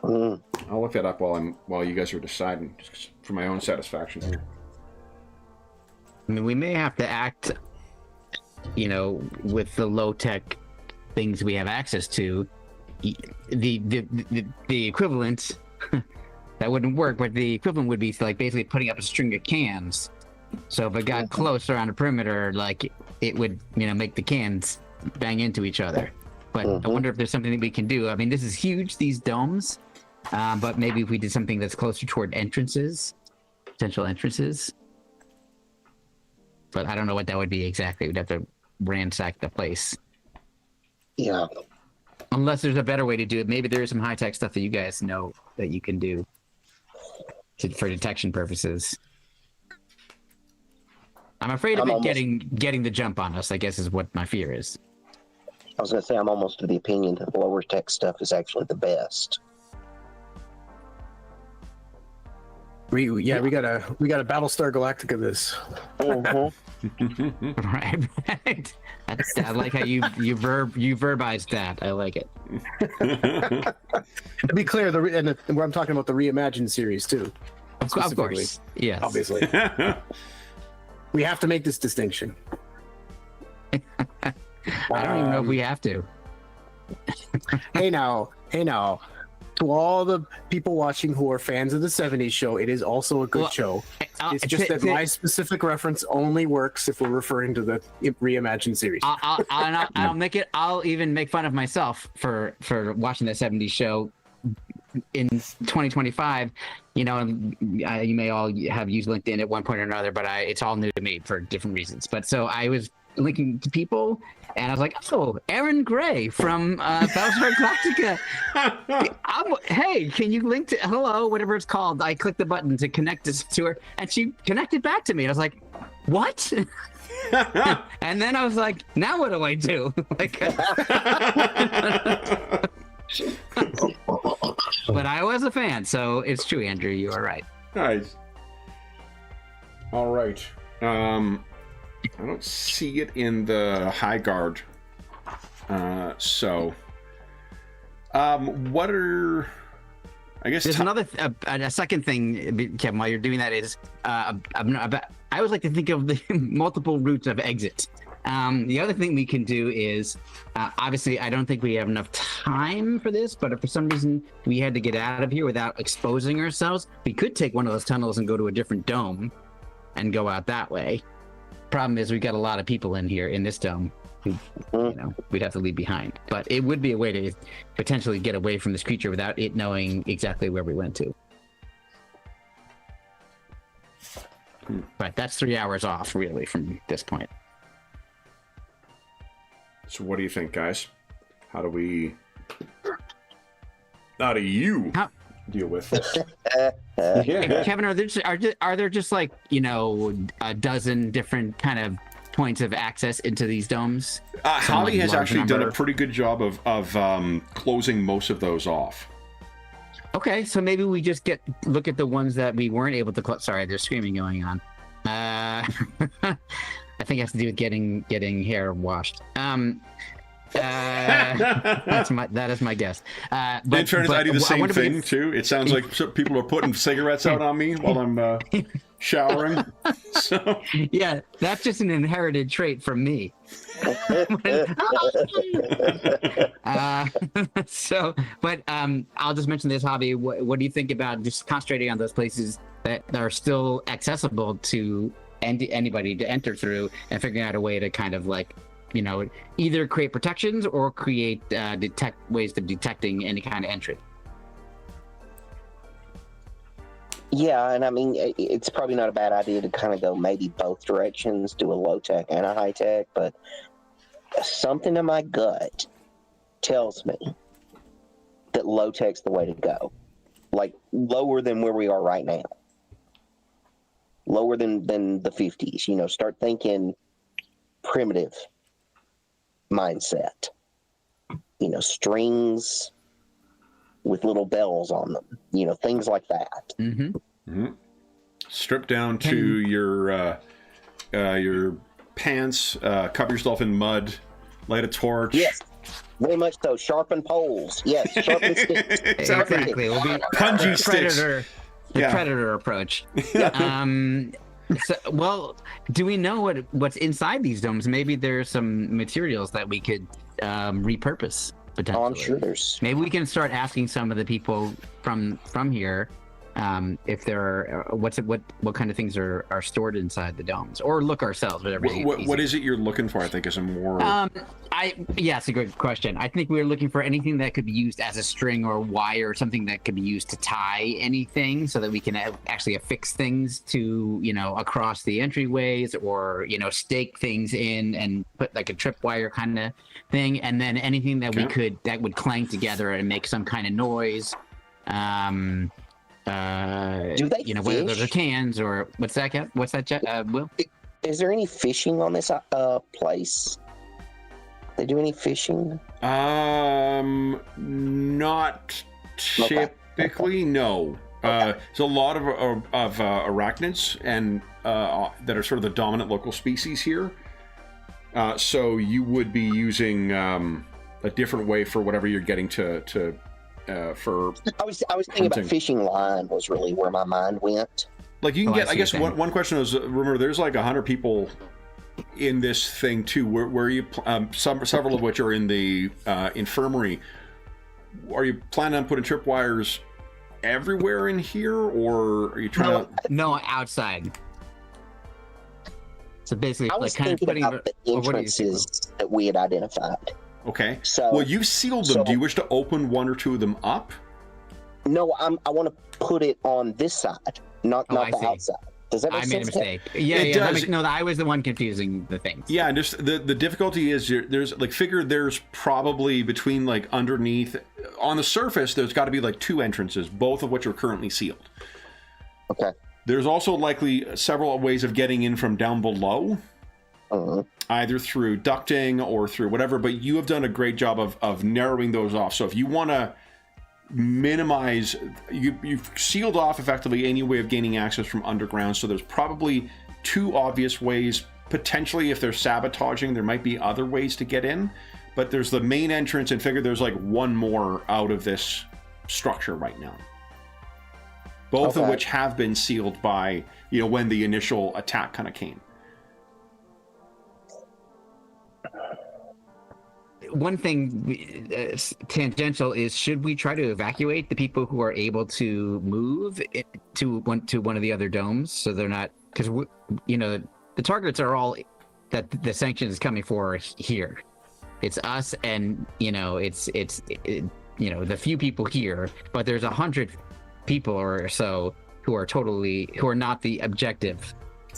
I'll look that up while you guys are deciding, just for my own satisfaction here.
I mean, we may have to act, with the low tech things we have access to. The equivalent that wouldn't work, but the equivalent would be like basically putting up a string of cans. So if it got close around the perimeter, like it would, make the cans bang into each other. But I wonder if there's something that we can do. I mean, this is huge, these domes, but maybe if we did something that's closer toward potential entrances. But I don't know what that would be exactly. We'd have to ransack the place.
Yeah.
Unless there's a better way to do it. Maybe there is some high-tech stuff that you guys know that you can do for detection purposes. I'm afraid of it getting the jump on us, I guess, is what my fear is.
I was going to say, I'm almost of the opinion that the lower tech stuff is actually the best.
We got a Battlestar Galactica this.
Right. I like how you verbized that. I like it.
To be clear, where I'm talking about the reimagined series too.
Of course. Yes.
Obviously. We have to make this distinction.
I don't even know if we have to.
Hey now. To all the people watching who are fans of the 70s show, it is also a good show. It's just that my specific reference only works if we're referring to the reimagined series.
I'll even make fun of myself for watching the 70s show in 2025. You may all have used LinkedIn at one point or another, but it's all new to me for different reasons. But so I was linking to people, and I was like, "Oh, Aaron Gray from Battlestar Galactica. Hey, can you link to whatever it's called?" I clicked the button to connect us to her, and she connected back to me. And I was like, "What?" And then I was like, "Now what do I do?" But I was a fan, so it's true, Andrew. You are right.
Nice. All right. I don't see it in the high guard. What are? I guess
there's a second thing, Kevin. While you're doing that, is I always like to think of the multiple routes of exit. The other thing we can do is, obviously, I don't think we have enough time for this, but if for some reason we had to get out of here without exposing ourselves, we could take one of those tunnels and go to a different dome and go out that way. Problem is, we've got a lot of people in here in this dome who, we'd have to leave behind. But it would be a way to potentially get away from this creature without it knowing exactly where we went to. But that's 3 hours off, really, from this point.
So what do you think, guys? How do you deal with this?
Kevin, are there just like, a dozen different kind of points of access into these domes?
Javi has actually done a pretty good job of closing most of those off.
Okay, so maybe we just look at the ones that we weren't able to close. Sorry, there's screaming going on. I think it has to do with getting hair washed. That is my guess.
But in fairness, I do the same thing too. It sounds like people are putting cigarettes out on me while I'm showering. So
yeah, that's just an inherited trait from me. I'll just mention this, Javi. What do you think about just concentrating on those places that are still accessible to anybody to enter through, and figuring out a way to kind of either create protections or create ways of detecting any kind of entry?
Yeah, and I mean, it's probably not a bad idea to kind of go maybe both directions, do a low tech and a high tech, but something in my gut tells me that low tech's the way to go. Like lower than where we are right now. Lower than the 50s, start thinking primitive mindset. Strings with little bells on them, things like that.
Mm-hmm.
Mm-hmm. Strip down to your pants, cover yourself in mud, light a torch.
Yes, very much so. Sharpen poles. Yes, sharpen sticks.
Exactly. We'll be
punji sticks.
Predator approach. Well, do we know what's inside these domes? Maybe there's some materials that we could repurpose potentially.
Oh, I'm sure there's.
Maybe we can start asking some of the people from here if there are what kind of things are stored inside the domes, or look ourselves, whatever.
What is it you're looking for? I think is a more.
It's a good question. I think we were looking for anything that could be used as a string or wire, or something that could be used to tie anything, so that we can actually affix things to, across the entryways, or stake things in and put like a tripwire kind of thing, and then anything that that would clang together and make some kind of noise.
Do they
whether
fish?
those are cans or what's that, Kev? What's that, Will?
Is there any fishing on this place? They do any fishing?
Not typically. No. There's a lot of arachnids and that are sort of the dominant local species here. So you would be using a different way for whatever you're getting to for.
I was thinking about fishing line was really where my mind went.
Like you can get. I guess one question is, remember, there's like 100 people in this thing too. Where you several of which are in the infirmary. Are you planning on putting tripwires everywhere in here, or are you trying to?
No, outside. So basically,
I was
like kind of
thinking
putting
about the entrances that we had identified.
Okay.
So,
well, you've sealed them. Do you wish to open one or two of them up?
No, I want to put it on this side, not the outside. Does that make sense?
I made a mistake.
It does.
I was the one confusing the things.
Yeah, and just the difficulty is there's probably between like underneath on the surface there's got to be like 2 entrances, both of which are currently sealed.
Okay.
There's also likely several ways of getting in from down below. Either through ducting or through whatever, but you have done a great job of narrowing those off. So if you want to minimize, you've sealed off effectively any way of gaining access from underground. So there's probably 2 obvious ways. Potentially, if they're sabotaging, there might be other ways to get in. But there's the main entrance, and figure there's like 1 more out of this structure right now. Both of which have been sealed by, when the initial attack kind of came.
One thing tangential is, should we try to evacuate the people who are able to move to one of the other domes, so they're not, because the targets are all that the sanction is coming for here. It's us, and it's the few people here, but there's 100 people or so who are not the objective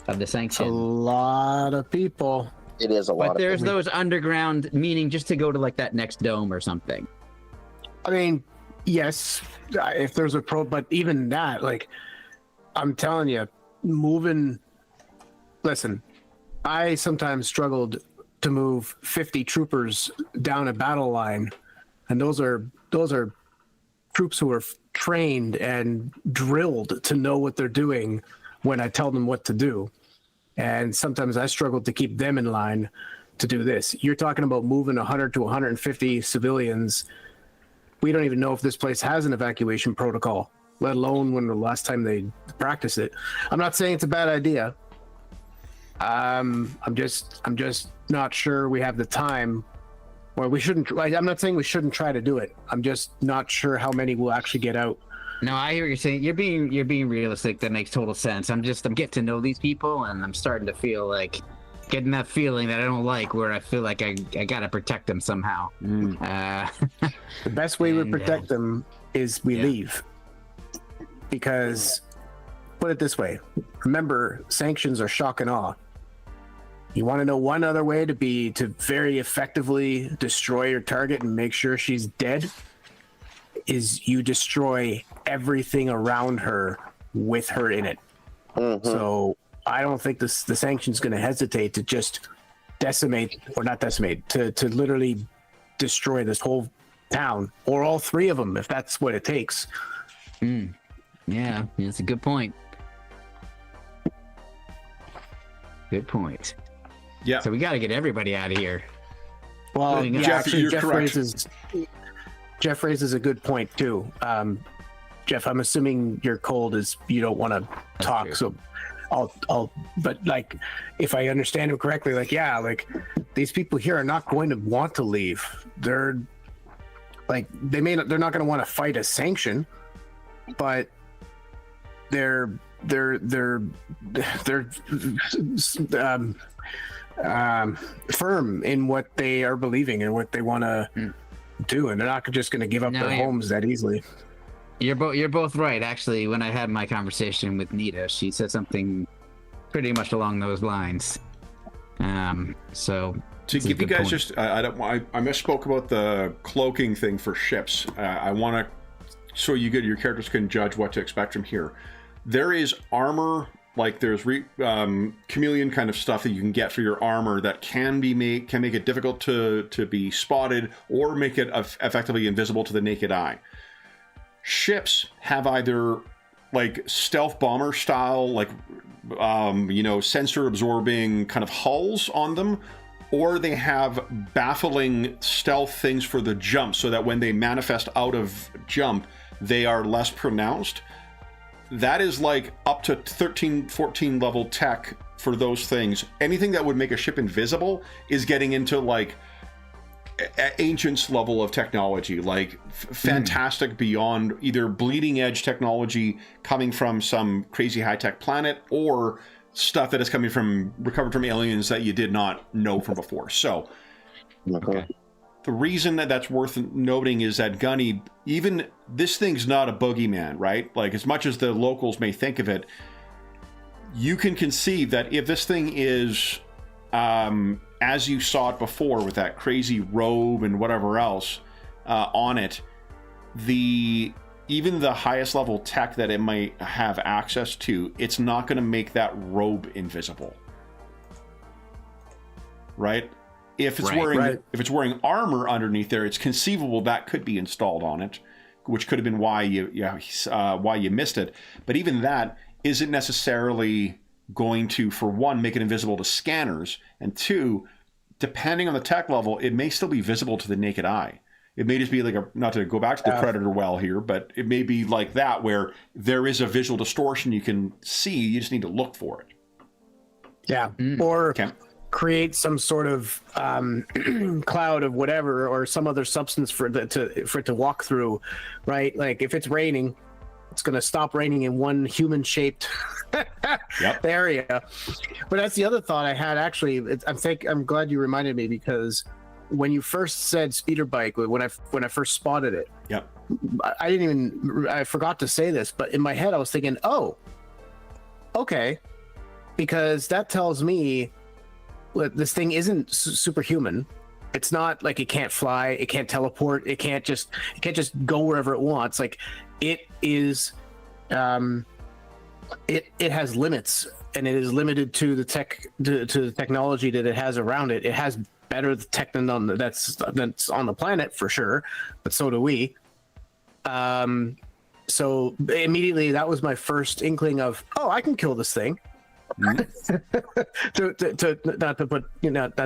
of the sanction.
A lot of people.
It is a lot.
But there's those underground, meaning just to go to like that next dome or something.
I mean, yes, if there's a but even that, like, I'm telling you, moving. Listen, I sometimes struggled to move 50 troopers down a battle line, and those are troops who are trained and drilled to know what they're doing when I tell them what to do. And sometimes I struggled to keep them in line to do this. You're talking about moving 100 to 150 civilians. We don't even know if this place has an evacuation protocol, let alone when the last time they practiced it. I'm not saying it's a bad idea. I'm just not sure we have the time. Or we shouldn't. I'm not saying we shouldn't try to do it. I'm just not sure how many will actually get out.
No, I hear what you're saying. You're being realistic. That makes total sense. I'm getting to know these people, and I'm starting to feel like getting that feeling that I don't like, where I feel like I gotta protect them somehow.
The best way we protect them is we leave. Because, put it this way, remember, sanctions are shock and awe. You want to know one other way to very effectively destroy your target and make sure she's dead? Is you destroy everything around her with her in it. So I don't think the sanction's going to hesitate to just to literally destroy this whole town, or all 3 of them, if that's what it takes.
Yeah, it's a good point. Good point.
Yeah.
So we got to get everybody out of here.
Well,
Jeff,
actually,
you're correct.
Jeff raises a good point too. Jeff, I'm assuming your cold is you don't want to talk,
true.
so but like, if I understand him correctly, these people here are not going to want to leave. They're like, they're not going to want to fight a sanction, but firm in what they are believing and what they want to do, and they're not just going to give up their homes that easily.
You're both right. Actually, when I had my conversation with Nita, she said something pretty much along those lines. So
to give you guys just, I misspoke about the cloaking thing for ships. I want to, so your characters can judge what to expect from here. There is armor, like there's chameleon kind of stuff that you can get for your armor that can make it difficult to be spotted or make it effectively invisible to the naked eye. Ships have either like stealth bomber style, like sensor absorbing kind of hulls on them, or they have baffling stealth things for the jump, so that when they manifest out of jump, they are less pronounced. That is like up to 13, 14 level tech for those things. Anything that would make a ship invisible is getting into like ancients level of technology, like fantastic beyond either bleeding edge technology coming from some crazy high-tech planet or stuff that is coming from recovered from aliens that you did not know from before. So the reason that's worth noting is that Gunny, even this thing's not a boogeyman, right? Like, as much as the locals may think of it, you can conceive that if this thing is as you saw it before with that crazy robe and whatever else on it, even the highest level tech that it might have access to, it's not going to make that robe invisible, right? If it's wearing armor underneath there, it's conceivable that could be installed on it, which could have been why you missed it. But even that isn't necessarily going to, for one, make it invisible to scanners, and two, depending on the tech level, it may still be visible to the naked eye. It may just be like not to go back to the Predator well here, but it may be like that, where there is a visual distortion you can see, you just need to look for it.
Yeah, or create some sort of cloud of whatever, or some other substance for it to walk through, right? Like if it's raining, it's going to stop raining in one human-shaped area. But that's the other thought I had, actually. I'm glad you reminded me, because when you first said speeder bike, when I first spotted it, I forgot to say this, but in my head I was thinking, oh, okay, because that tells me this thing isn't superhuman. It's not like it can't fly, it can't teleport, it can't just go wherever it wants. Like, it is, it has limits, and it is limited to the technology that it has around it. It has better tech than that's on the planet for sure, but so do we. So immediately that was my first inkling of, oh, I can kill this thing. to not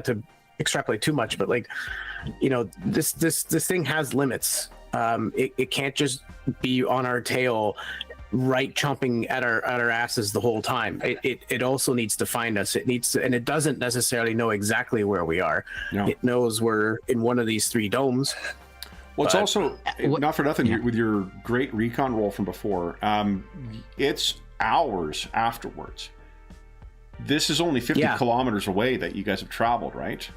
to extrapolate too much, but like, this thing has limits. It can't just be on our tail, right, chomping at our asses the whole time. It also needs to find us. It needs to, and it doesn't necessarily know exactly where we are. No. It knows we're in one of these 3 domes.
Well, it's also, not for nothing, with your great recon roll from before, it's hours afterwards. This is only 50 kilometers away that you guys have traveled, right?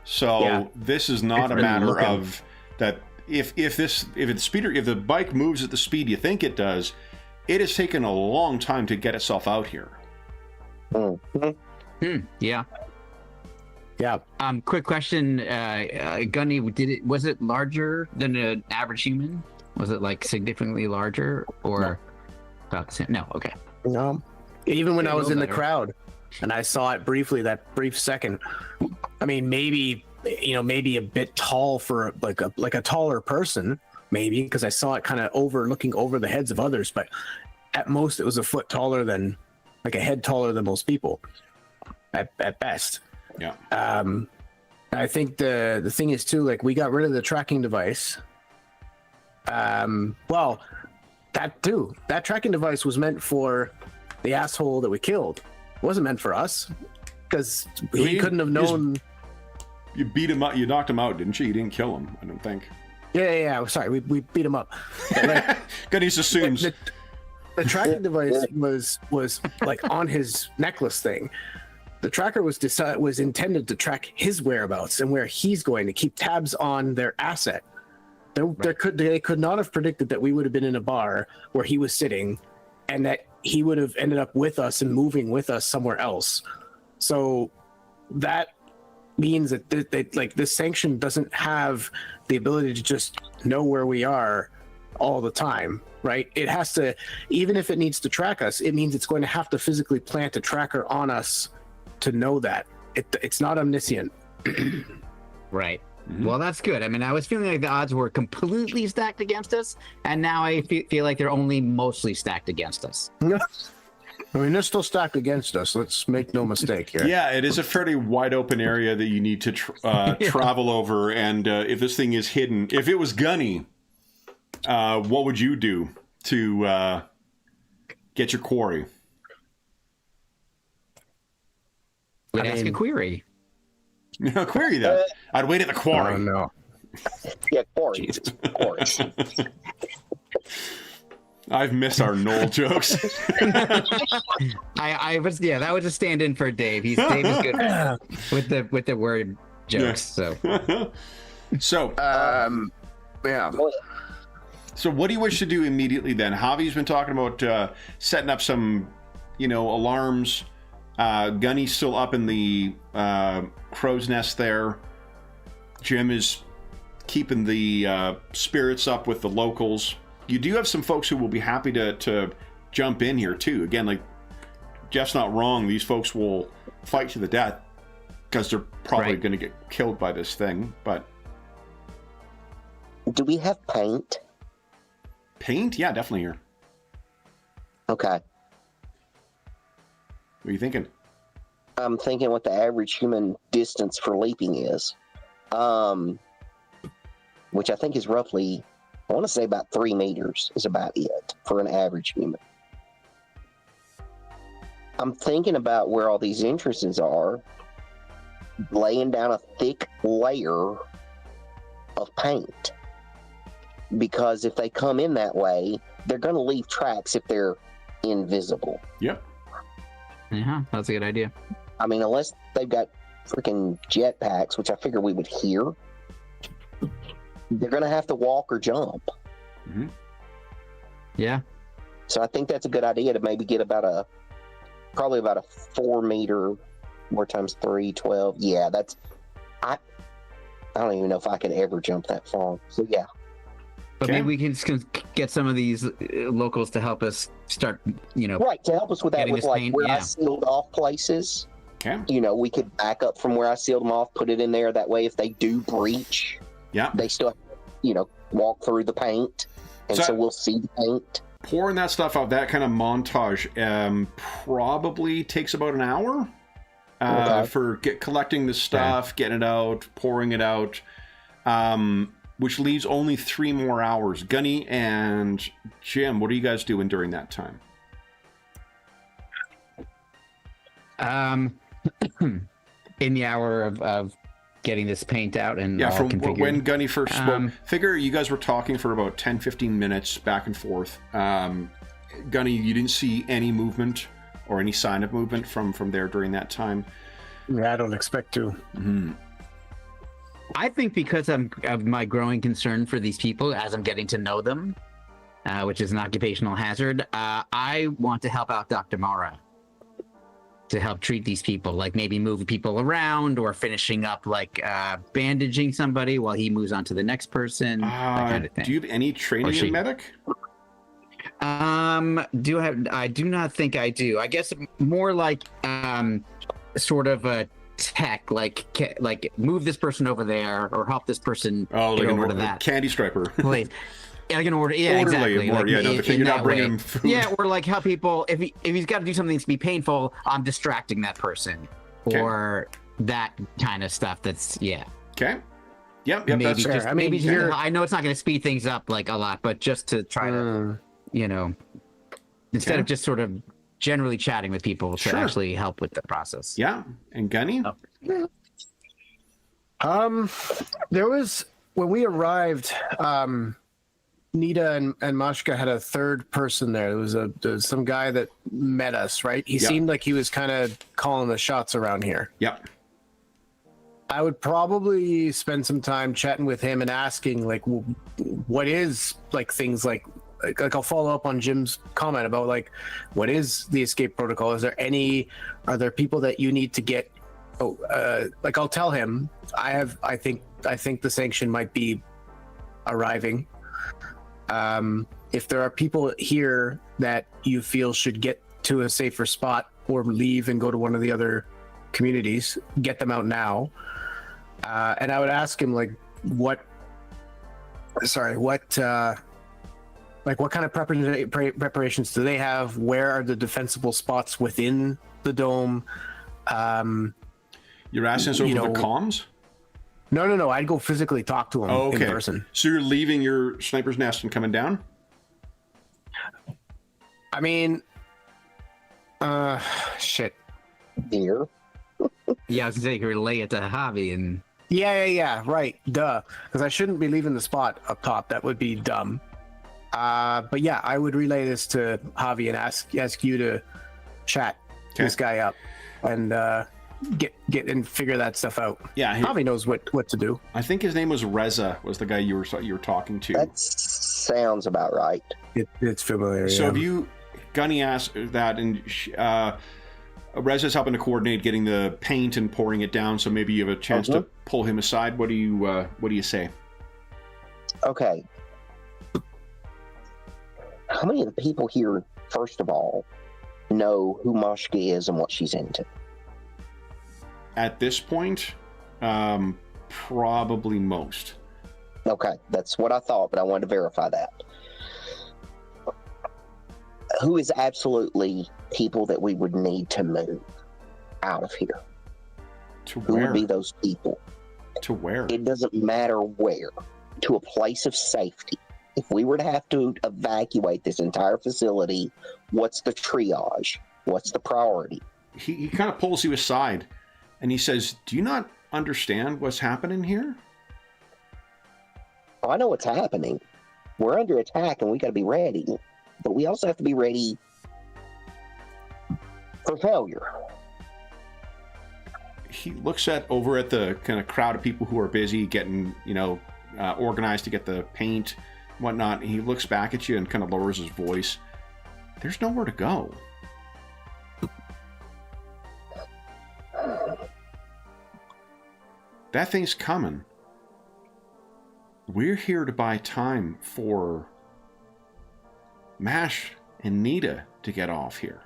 So this is not a matter of that. If the bike moves at the speed you think it does, it has taken a long time to get itself out here.
Yeah. Quick question, Gunny, was it larger than an average human? Was it like significantly larger, or about the same? No. Okay.
No. Even when I was in the crowd and I saw it briefly, that brief second, I mean, maybe a bit tall for like a taller person, maybe, because I saw it kind of looking over the heads of others, but at most it was a foot taller than, like a head taller than most people at best.
Yeah.
I think the thing is too, like, we got rid of the tracking device. Well, that tracking device was meant for the asshole that we killed. It wasn't meant for us, because he couldn't have known.
You beat him up. You knocked him out, didn't you? You didn't kill him, I don't think.
Yeah. Sorry, we beat him up.
Gunny assumes.
the tracking device was like on his necklace thing. The tracker was intended to track his whereabouts and where he's going, to keep tabs on their asset. They could not have predicted that we would have been in a bar where he was sitting, and that he would have ended up with us and moving with us somewhere else. So that means that this sanction doesn't have the ability to just know where we are all the time, right? It has to, even if it needs to track us, it means it's going to have to physically plant a tracker on us to know that. It's not omniscient.
Right. Well, that's good. I mean, I was feeling like the odds were completely stacked against us, and now I feel like they're only mostly stacked against us.
I mean, they're still stacked against us. Let's make no mistake here.
Yeah, it is a fairly wide open area that you need to travel over. And if this thing is hidden, if it was Gunny, what would you do to get your quarry?
We'd ask a query.
Query that. I'd wait at the quarry.
Oh, no.
Yeah, quarry. Quarry.
I've missed our Noel jokes.
I was that was a stand-in for Dave. Dave is good with the word jokes.
Yeah. So
Yeah.
So what do you wish to do immediately then? Javi's been talking about setting up some, alarms. Gunny's still up in the crow's nest there. Jim is keeping the spirits up with the locals. You do have some folks who will be happy to jump in here too. Again, like Jeff's not wrong. These folks will fight to the death because they're probably going to get killed by this thing. But
do we have paint?
Paint? Yeah, definitely here.
Okay.
What are you thinking?
I'm thinking what the average human distance for leaping is, which I think is roughly, I want to say about 3 meters is about it for an average human. I'm thinking about where all these entrances are, laying down a thick layer of paint. Because if they come in that way, they're going to leave tracks if they're invisible.
Yep.
Yeah, that's a good idea.
I mean, unless they've got freaking jetpacks, which I figure we would hear, they're going to have to walk or jump.
Mm-hmm.
Yeah.
So I think that's a good idea to maybe get probably about a 4 meter, 4 times 3, 12. Yeah, I don't even know if I could ever jump that far. So yeah.
But maybe we can just get some of these locals to help us start,
Right, to help us with that, with like
paint,
where I sealed off places.
Okay.
We could back up from where I sealed them off, put it in there. That way, if they do breach, they still have, walk through the paint. And so we'll see the paint.
Pouring that stuff out, that kind of montage probably takes about an hour for collecting the stuff, getting it out, pouring it out, which leaves only 3 more hours. Gunny and Jim, what are you guys doing during that time?
In the hour of getting this paint out and all
from
configured.
When Gunny first spoke, figure you guys were talking for about 10-15 minutes back and forth. Gunny, you didn't see any movement or any sign of movement from there during that time?
Yeah, I don't expect to.
Mm-hmm.
I think because of my growing concern for these people as I'm getting to know them, which is an occupational hazard, I want to help out Dr. Mara to help treat these people, like maybe move people around or finishing up, like bandaging somebody while he moves on to the next person, that kind of thing.
Do you have any training in medic?
I do not think I do. I guess more like sort of a tech, like move this person over there or help this person get over to that.
Candy striper.
Please. Like an order,
Orderly,
exactly.
you're not bringing him food.
Yeah, or like help people if he's got to do something to be painful, I'm distracting that person, or that kind of stuff. That's
Okay. Yep.
Maybe
That's
just maybe I know it's not going to speed things up like a lot, but just to try to, instead of just sort of generally chatting with people to actually help with the process.
Yeah. And Gunny?
There was when we arrived. Nita and Mashka had a third person there. There was some guy that met us, right? He seemed like he was kind of calling the shots around here.
Yep.
I would probably spend some time chatting with him and asking, like, what is, like, things like I'll follow up on Jim's comment about, like, what is the escape protocol? Are there people that you need to get? Like, I'll tell him I think the sanction might be arriving. If there are people here that you feel should get to a safer spot or leave and go to one of the other communities, get them out now. And I would ask him, like, what kind of preparations do they have? Where are the defensible spots within the dome?
You're asking us over the comms?
No. I'd go physically talk to him in person.
So you're leaving your sniper's nest and coming down?
I mean, shit.
Dear.
Yeah, I was gonna say you could relay it to Javi and.
Yeah, right. Duh. Because I shouldn't be leaving the spot up top. That would be dumb. But yeah, I would relay this to Javi and ask you to chat this guy up and get and figure that stuff out.
Yeah,
Javi knows what to do.
I think his name was Reza. Was the guy you were talking to?
That sounds about right.
It's familiar.
So
yeah.
if you, Gunny asked that, and Reza's helping to coordinate getting the paint and pouring it down. So maybe you have a chance to pull him aside. What do you say?
Okay. How many of the people here, first of all, know who Mashka is and what she's into?
At this point, probably most.
Okay, that's what I thought, but I wanted to verify that. Who is absolutely people that we would need to move out of here?
To
Who
where?
would be those people?
To where?
It doesn't matter where. To a place of safety. If we were to have to evacuate this entire facility, what's the triage? What's the priority?
He kind of pulls you aside, and he says, "Do you not understand what's happening here?"
Oh, I know what's happening. We're under attack, and we got to be ready. But we also have to be ready for failure.
He looks over at the kind of crowd of people who are busy getting, organized to get the paint, and whatnot. And he looks back at you and kind of lowers his voice. There's nowhere to go. That thing's coming. We're here to buy time for Mash and Nita to get off here.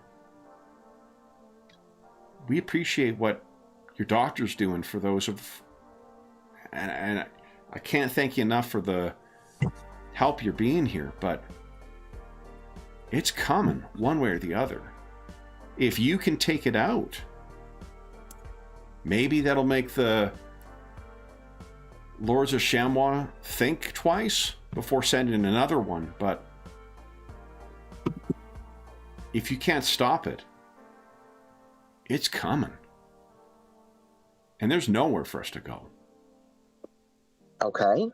We appreciate what your doctor's doing for those of, and I can't thank you enough for the help you're being here, but it's coming one way or the other. If you can take it out, maybe that'll make the Lords of Chamois think twice before sending another one, but if you can't stop it, it's coming. And there's nowhere for us to go.
Okay.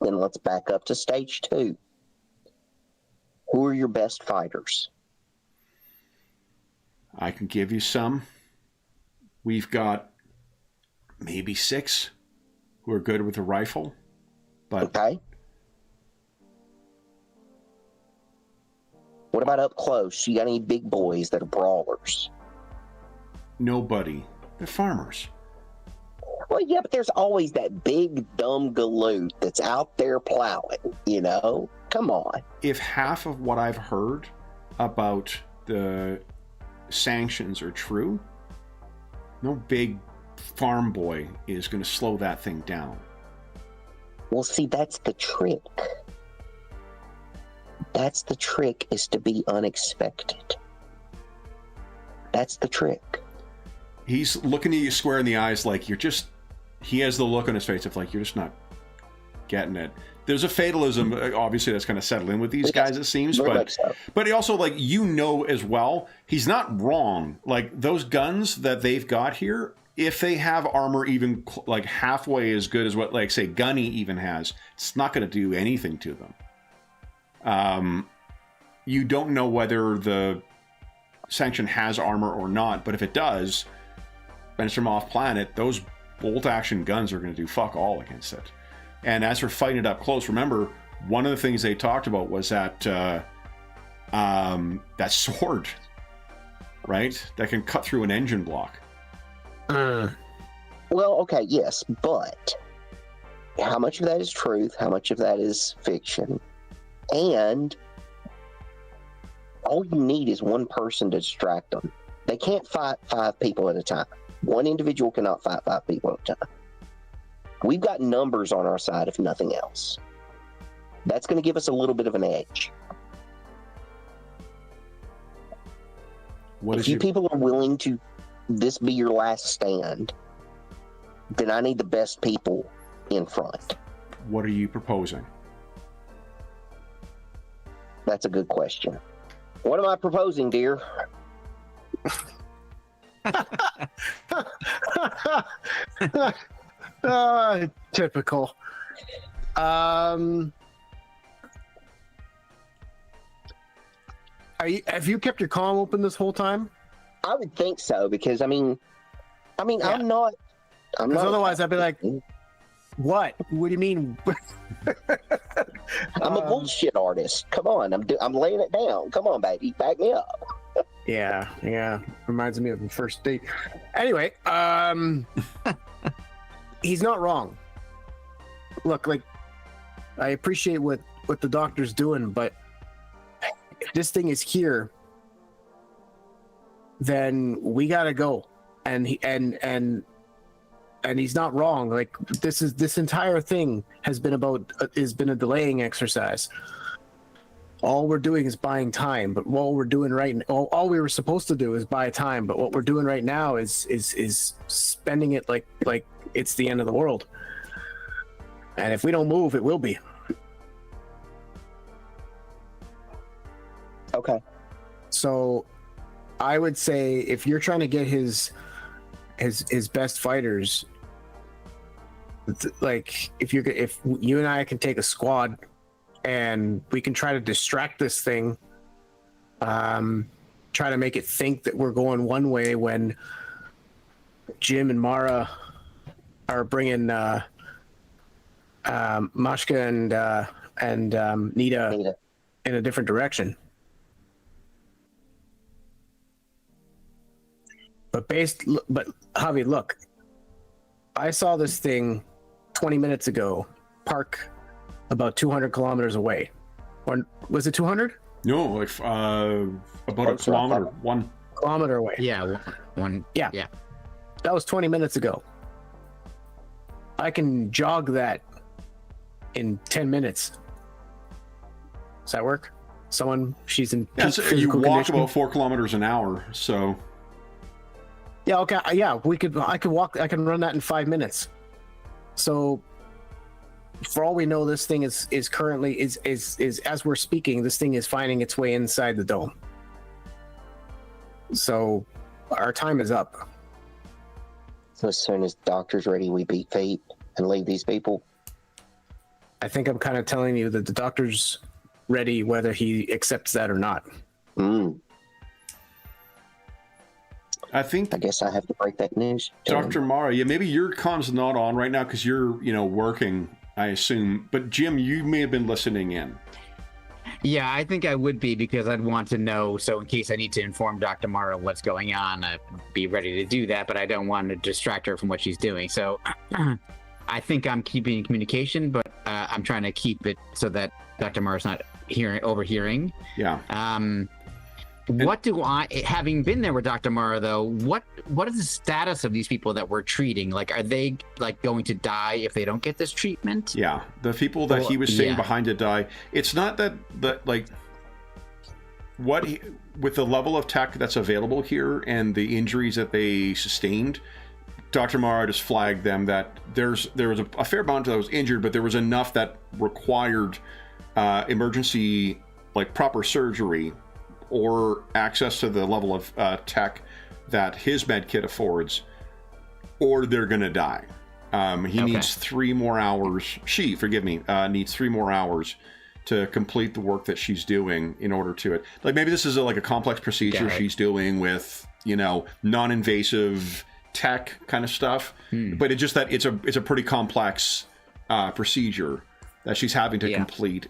Then let's back up to stage 2. Who are your best fighters?
I can give you some. We've got maybe 6 who are good with a rifle. But
Okay. What about up close? You got any big boys that are brawlers?
nobody. They're farmers.
Well, yeah, but there's always that big, dumb galoot that's out there plowing, you know? Come on.
If half of what I've heard about the sanctions are true, no big farm boy is going to slow that thing down.
Well, see, that's the trick. That's the trick, is to be unexpected. That's the trick.
He's looking at you square in the eyes like you're just... He has the look on his face of like, you're just not getting it. There's a fatalism, obviously, that's kind of settled in with these guys, it seems. But he also, like, you know as well, he's not wrong. Like, those guns that they've got here, if they have armor even, like, halfway as good as what, like, say, Gunny even has, it's not going to do anything to them. You don't know whether the Sanction has armor or not, but if it does, and it's from off planet, those bolt action guns are going to do fuck all against it. And as we're fighting it up close, remember, one of the things they talked about was that that sword, right? That can cut through an engine block.
Well, okay, yes, but how much of that is truth? How much of that is fiction? And all you need is one person to distract them. They can't fight 5 people at a time. One individual cannot fight 5 people at a time. We've got numbers on our side, if nothing else. That's going to give us a little bit of an edge. If you people are willing to this be your last stand, then I need the best people in front.
What are you proposing?
That's a good question. What am I proposing, dear?
Typical. Have you kept your comm open this whole time?
I would think so, because I mean,
Yeah.
I'm not.
Otherwise, I'd be like, "What? What do you mean?"
I'm a bullshit artist. Come on, I'm laying it down. Come on, baby, back me up.
Yeah. Reminds me of the first date. Anyway, he's not wrong. Look, like, I appreciate what the doctor's doing, but if this thing is here, then we gotta go. And he's not wrong. Like, this entire thing has been a delaying exercise. All we're doing is buying time, but what we're doing all we were supposed to do is buy time, but what we're doing right now is spending it like it's the end of the world. And if we don't move, it will be.
Okay.
So I would say if you're trying to get his best fighters, like if you and I can take a squad and we can try to distract this thing, try to make it think that we're going one way when Jim and Mara are bringing Mashka and Nita in a different direction. But Javi, look, I saw this thing 20 minutes ago park about 200 kilometers away. Or was it 200?
No, like about a kilometer. 1
kilometer away.
Yeah, one.
Yeah. That was 20 minutes ago. I can jog that in 10 minutes. Does that work? She's in peak
so you
physical
walk
condition.
about 4 kilometers an hour, so
Yeah, okay. Yeah, I could walk. I can run that in 5 minutes. So, for all we know, this thing is currently is as we're speaking, this thing is finding its way inside the dome. So, our time is up.
So as soon as doctor's ready, we beat fate and leave these people.
I think I'm kind of telling you that the doctor's ready, whether he accepts that or not.
I think
I guess I have to break that news.
Dr. Mara, yeah, maybe your comm's not on right now because you're, working, I assume. But Jim, you may have been listening in.
Yeah, I think I would be because I'd want to know. So in case I need to inform Dr. Mara what's going on, I'd be ready to do that. But I don't want to distract her from what she's doing. So I think I'm keeping communication, but I'm trying to keep it so that Dr. Mara's not overhearing.
Yeah.
What do having been there with Dr. Mara though, what is the status of these people that we're treating? Like, are they like going to die if they don't get this treatment?
Yeah, the people that he was saying behind to die. It's not that like with the level of tech that's available here and the injuries that they sustained, Dr. Mara just flagged them that there was a fair amount that was injured, but there was enough that required emergency, like proper surgery or access to the level of tech that his med kit affords, or they're going to die. He needs 3 more hours. Needs 3 more hours to complete the work that she's doing in order to it. Like maybe this is like a complex procedure she's doing with, you know, non-invasive tech kind of stuff, but it's just that it's a pretty complex procedure that she's having to complete.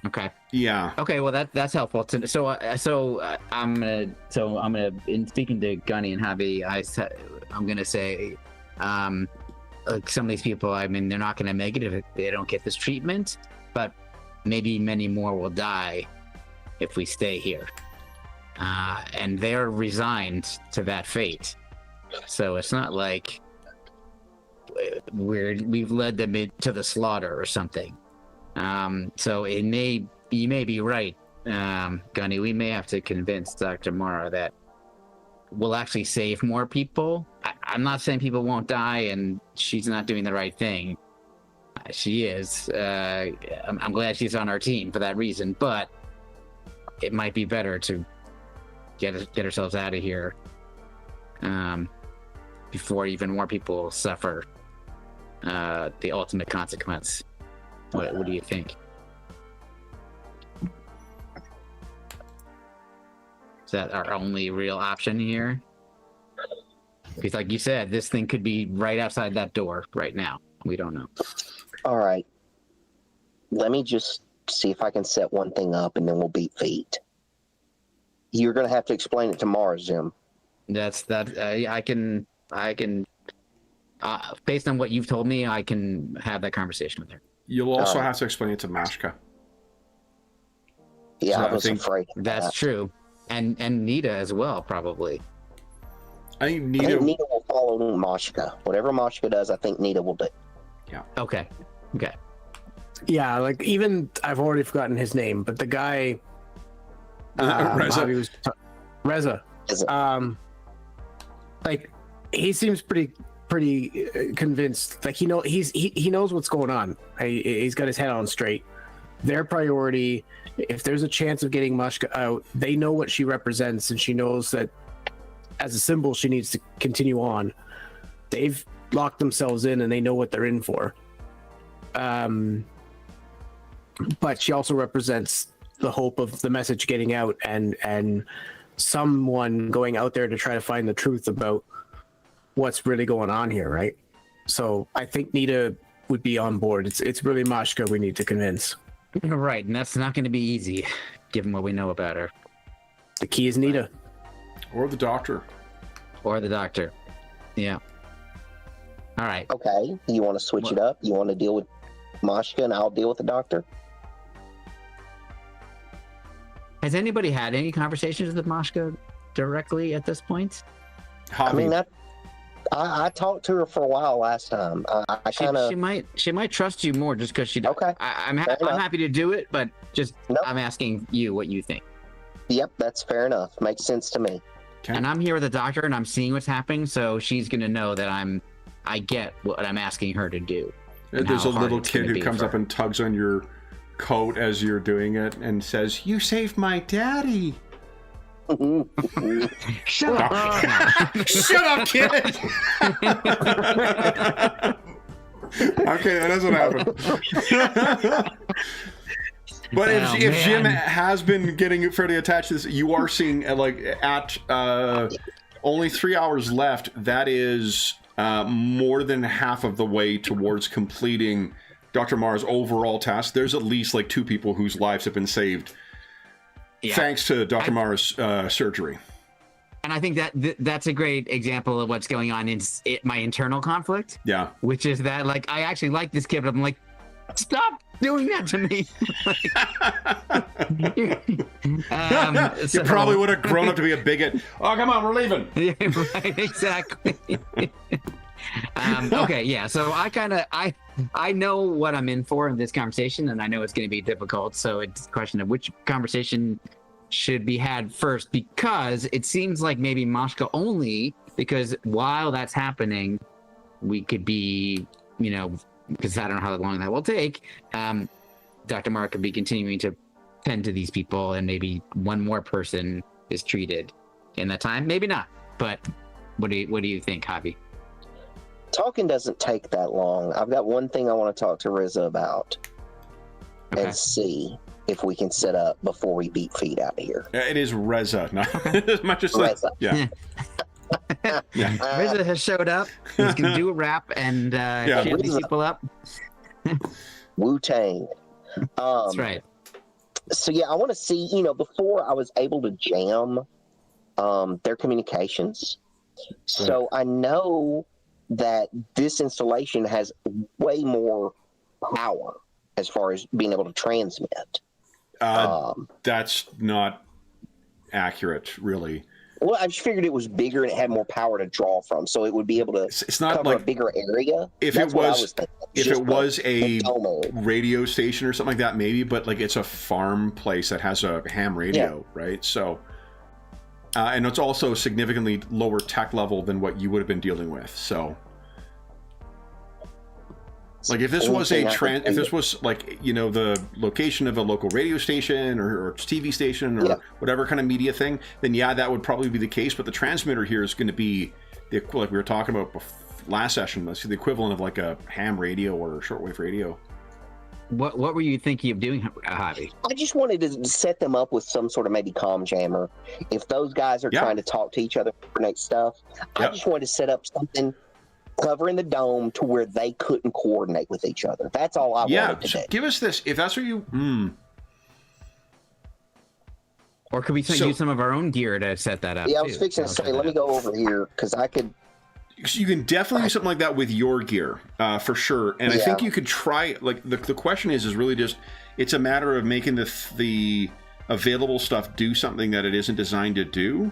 Okay.
Yeah.
Okay. Well, that's helpful. I'm gonna in speaking to Gunny and Javi, I'm gonna say, like some of these people, I mean, they're not gonna make it if they don't get this treatment, but maybe many more will die if we stay here, and they're resigned to that fate. So it's not like we've led them to the slaughter or something. So you may be right, Gunny. We may have to convince Dr. Mara that we'll actually save more people. I'm not saying people won't die and she's not doing the right thing. She is. I'm glad she's on our team for that reason, but it might be better to get ourselves out of here before even more people suffer the ultimate consequence. What do you think? Is that our only real option here? Because like you said, this thing could be right outside that door right now. We don't know.
All right. Let me just see if I can set one thing up, and then we'll beat fate. You're going to have to explain it tomorrow, Jim.
I can. Based on what you've told me, I can have that conversation with her.
You'll also have to explain it to Mashka.
Yeah,
So
I was afraid.
That's true. And Nita as well, probably.
I think
I think Nita will follow Mashka. Whatever Mashka does, I think Nita will do.
Yeah.
Okay.
Yeah, like even I've already forgotten his name, but the guy
Reza.
Reza. Like he seems pretty convinced. Like he knows what's going on. He's got his head on straight. Their priority, if there's a chance of getting Mashka out, they know what she represents, and she knows that as a symbol she needs to continue on. They've locked themselves in and they know what they're in for. But she also represents the hope of the message getting out and someone going out there to try to find the truth about what's really going on here, right? So I think Nita would be on board. It's really Mashka we need to convince.
Right, and that's not going to be easy, given what we know about her.
The key is Nita.
Or the doctor.
Yeah. All right.
Okay, you want to switch it up? You want to deal with Mashka and I'll deal with the doctor?
Has anybody had any conversations with Mashka directly at this point?
Javi.
I mean, I talked to her for a while last time. I kind of.
She might trust you more just because she.
Okay.
I'm happy to do it, but just I'm asking you what you think.
Yep, that's fair enough. Makes sense to me.
Okay.
And I'm here with the doctor, and I'm seeing what's happening, so she's gonna know that I get what I'm asking her to do.
There's a little kid who comes up and tugs on your coat as you're doing it and says, "You saved my daddy."
Shut up!
Shut up, kid! Okay, that's what happened. But if Jim has been getting fairly attached to this, you are seeing at only 3 hours left. That is more than half of the way towards completing Dr. Mara's overall task. There's at least like 2 people whose lives have been saved thanks to Dr. Mara's surgery.
And I think that's a great example of what's going on in my internal conflict.
Yeah.
Which is that, like, I actually like this kid, but I'm like, stop doing that to me.
You probably would have grown up to be a bigot. Oh, come on, we're leaving.
Yeah, right, exactly. Okay, yeah. So I know what I'm in for in this conversation, and I know it's going to be difficult. So it's a question of which conversation should be had first, because it seems like maybe Mashka only, because while that's happening, we could be, because I don't know how long that will take. Dr. Mara could be continuing to tend to these people, and maybe one more person is treated in that time. Maybe not. But what do you think, Javi?
Talking doesn't take that long. I've got one thing I want to talk to Riza about
Okay.
and see if we can set up before we beat feet out of here.
It is Reza, not as much as
Reza.
yeah. Yeah.
Riza has showed up. He's gonna do a rap and cheer these
Riza.
people up.
Wu-Tang.
That's right.
So yeah, I want to see, before I was able to jam their communications. So I know that this installation has way more power as far as being able to transmit.
That's not accurate, really.
Well, I just figured it was bigger and it had more power to draw from, so it would be able to
It's not
cover
like
a bigger area.
if
That's
it
what I
was
thinking.
if
Just
it was
the
a
dome area.
radio station or something like that, maybe. But like it's a farm place that has a ham radio, right? So, and it's also significantly lower tech level than what you would have been dealing with. So. Like if this was if this was like the location of a local radio station or TV station or whatever kind of media thing, then that would probably be the case. But the transmitter here is going to be like we were talking about last session. That's the equivalent of like a ham radio or a shortwave radio.
What were you thinking of doing, Javi?
I just wanted to set them up with some sort of maybe comm jammer. If those guys are trying to talk to each other for next stuff, I just wanted to set up something covering the dome to where they couldn't coordinate with each other. That's all I wanted to do.
Give us this. If that's what you...
Or could we use some of our own gear to set that up?
Yeah, I was fixing to say, let me go over here, because I could...
You can definitely do something like that with your gear, for sure. And I think you could try... Like, the question is really just... It's a matter of making the available stuff do something that it isn't designed to do.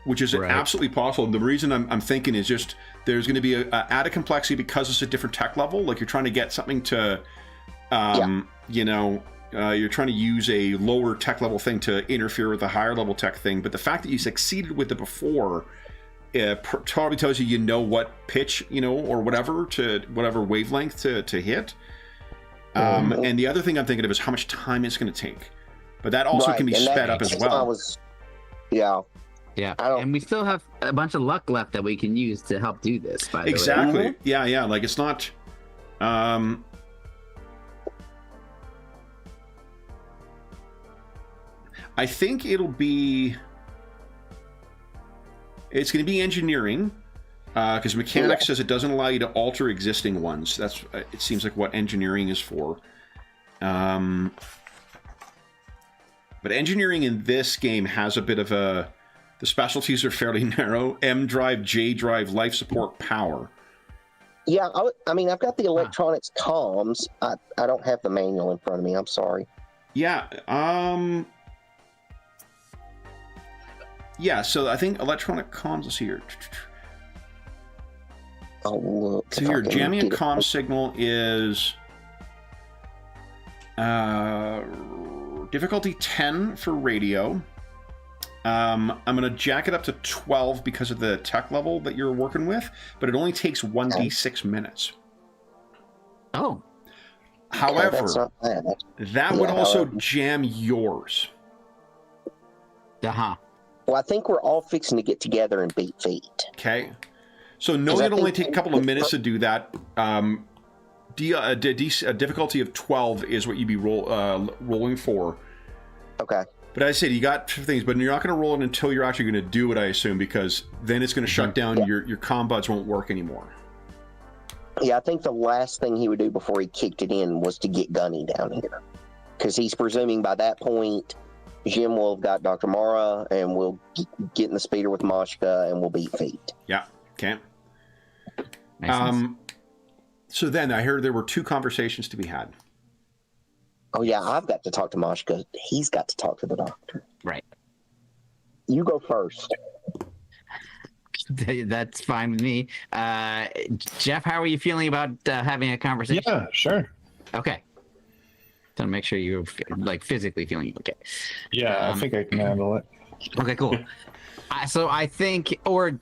Which is absolutely possible. The reason I'm thinking is just there's going to be a added complexity because it's a different tech level. Like you're trying to get something to, you're trying to use a lower tech level thing to interfere with a higher level tech thing. But the fact that you succeeded with it before probably tells you what pitch, or whatever wavelength to hit. And the other thing I'm thinking of is how much time it's going to take. But that also can be sped up as well.
Yeah, and we still have a bunch of luck left that we can use to help do this, by the way.
Exactly. Yeah. Like, it's not... I think it's going to be engineering, because mechanics says it doesn't allow you to alter existing ones. That's, it seems like what engineering is for. But engineering in this game has a bit of a... The specialties are fairly narrow. M drive, J drive, life support, power.
Yeah, I've got the electronics comms. I don't have the manual in front of me. I'm sorry.
Yeah. Yeah, so I think electronic comms, let's see here.
Oh, look.
So your jamming and comm signal is difficulty 10 for radio. I'm going to jack it up to 12 because of the tech level that you're working with, but it only takes 1d6 minutes.
Oh.
However, that would also jam yours.
Uh-huh.
Well, I think we're all fixing to get together and beat feet.
Okay. So knowing it'll only take a couple of minutes to do that, a difficulty of 12 is what you'd be rolling for.
Okay.
But as I said, you got two things, but you're not going to roll it until you're actually going to do it, I assume, because then it's going to shut down, your comm buds won't work anymore.
Yeah, I think the last thing he would do before he kicked it in was to get Gunny down here. Because he's presuming by that point, Jim will have got Dr. Mara, and we'll get in the speeder with Mashka, and we'll beat feet.
Yeah, okay.
Nice.
So then, I heard there were 2 conversations to be had.
Oh, yeah, I've got to talk to Mashka. He's got to talk to the doctor.
Right.
You go first.
That's fine with me. Jeff, how are you feeling about having a conversation?
Yeah, sure.
Okay. So make sure you're physically feeling okay.
Yeah, I think I can handle it.
Okay, cool. So I think, or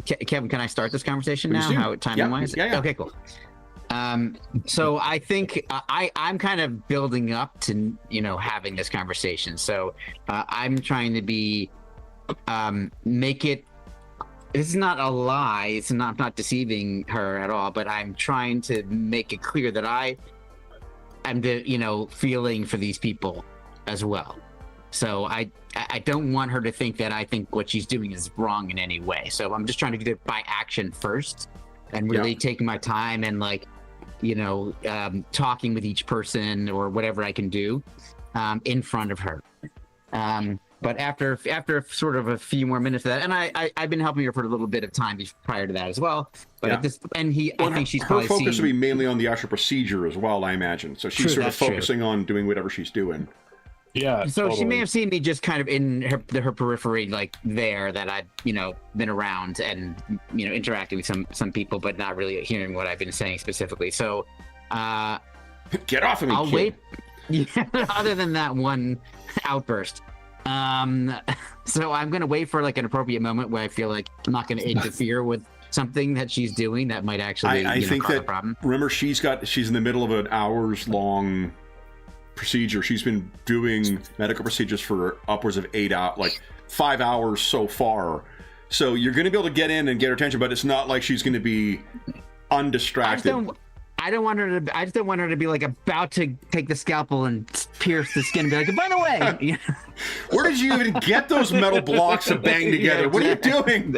Kevin, can I start this conversation now? How timing wise?
Yeah.
Okay, cool. So I think I'm kind of building up to, having this conversation. So I'm trying to make it this is not a lie. It's not deceiving her at all. But I'm trying to make it clear that I'm feeling for these people as well. So I don't want her to think that I think what she's doing is wrong in any way. So I'm just trying to do it by action first, and really taking my time and talking with each person or whatever I can do in front of her. But after sort of a few more minutes of that, and I've been helping her for a little bit of time prior to that as well. But I think she's probably
her focus
seen,
will be mainly on the actual procedure as well, I imagine. So she's sort of focusing on doing whatever she's doing.
Yeah.
So
totally.
she may have seen me just kind of in her periphery, like there, that I'd been around and interacting with some people, but not really hearing what I've been saying specifically. So
Get off of me,
I'll
kid.
wait. Yeah, other than that one outburst. So I'm gonna wait for like an appropriate moment where I feel like I'm not gonna interfere with something that she's doing that might actually
I think
cause
that
a problem.
remember she's in the middle of an hours long procedure. She's been doing medical procedures for upwards of 8 hours, like 5 hours so far. So you're going to be able to get in and get her attention, but it's not like she's going to be undistracted.
I don't want her to. I just don't want her to be like about to take the scalpel and pierce the skin and be like, by the way.
Where did you even get those metal blocks to bang together?
Yeah,
what are you doing?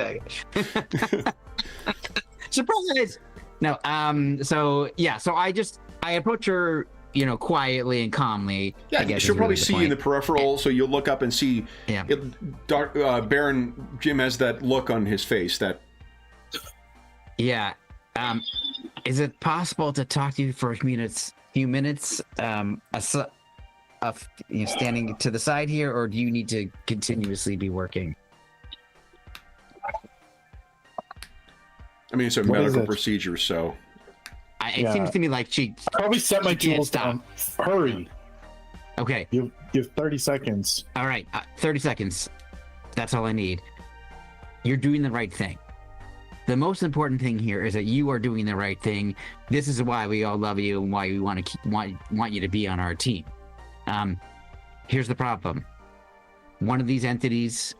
Surprise! No. So I approach her, quietly and calmly.
Yeah,
I guess
she'll
is
probably
really the
see you in the
point.
peripheral, so you'll look up and see.
Yeah.
Baron Jim has that look on his face. That.
Yeah. Is it possible to talk to you for a few minutes? Standing to the side here, or do you need to continuously be working?
I mean, it's a
What is
medical
it?
procedure, so.
It seems to me like she.
Probably set my
she can't
tools
stop.
down. Hurry.
Okay.
You have 30 seconds.
All right. 30 seconds. That's all I need. You're doing the right thing. The most important thing here is that you are doing the right thing. This is why we all love you and why we want you to be on our team. Here's the problem. One of these entities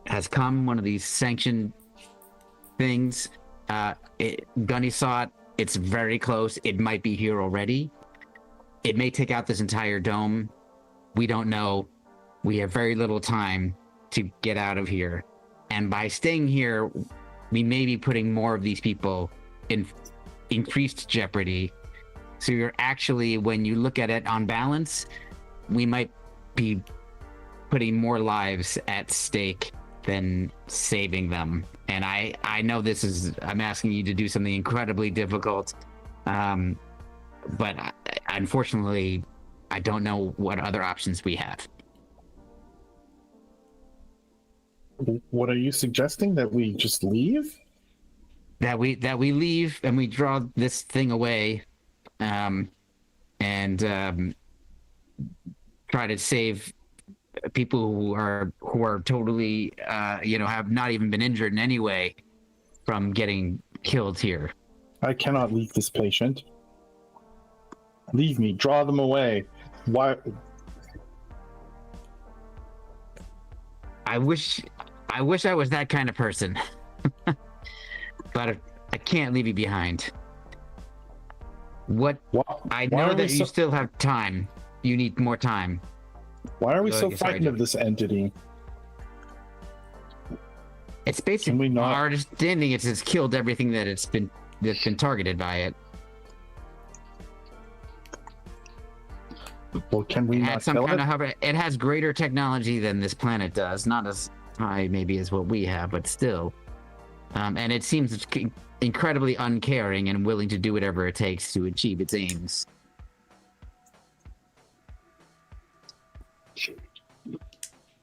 has come, one of these sanctioned things. Gunny saw it. It's very close. It might be here already. It may take out this entire dome. We don't know. We have very little time to get out of here. And by staying here, we may be putting more of these people in increased jeopardy. So you're actually, when you look at it on balance, we might be putting more lives at stake than saving them. And I know I'm asking you to do something incredibly difficult. But unfortunately, I don't know what other options we have.
What are you suggesting? That we just leave?
That we leave and we draw this thing away, and try to save people who are totally have not even been injured in any way from getting killed here.
I cannot leave this patient. Leave me. Draw them away. Why?
I wish I was that kind of person. But I can't leave you behind. I know that you still have time. You need more time.
Why are we
Go
so
ahead, sorry,
frightened of this entity?
It's basically
Can we not-
our understanding it's killed everything that's been targeted by it.
Well, can we
It
not
had some
kill
kind
it?
of it has greater technology than this planet does. Not as high maybe as what we have, but still. And it seems incredibly uncaring and willing to do whatever it takes to achieve its aims.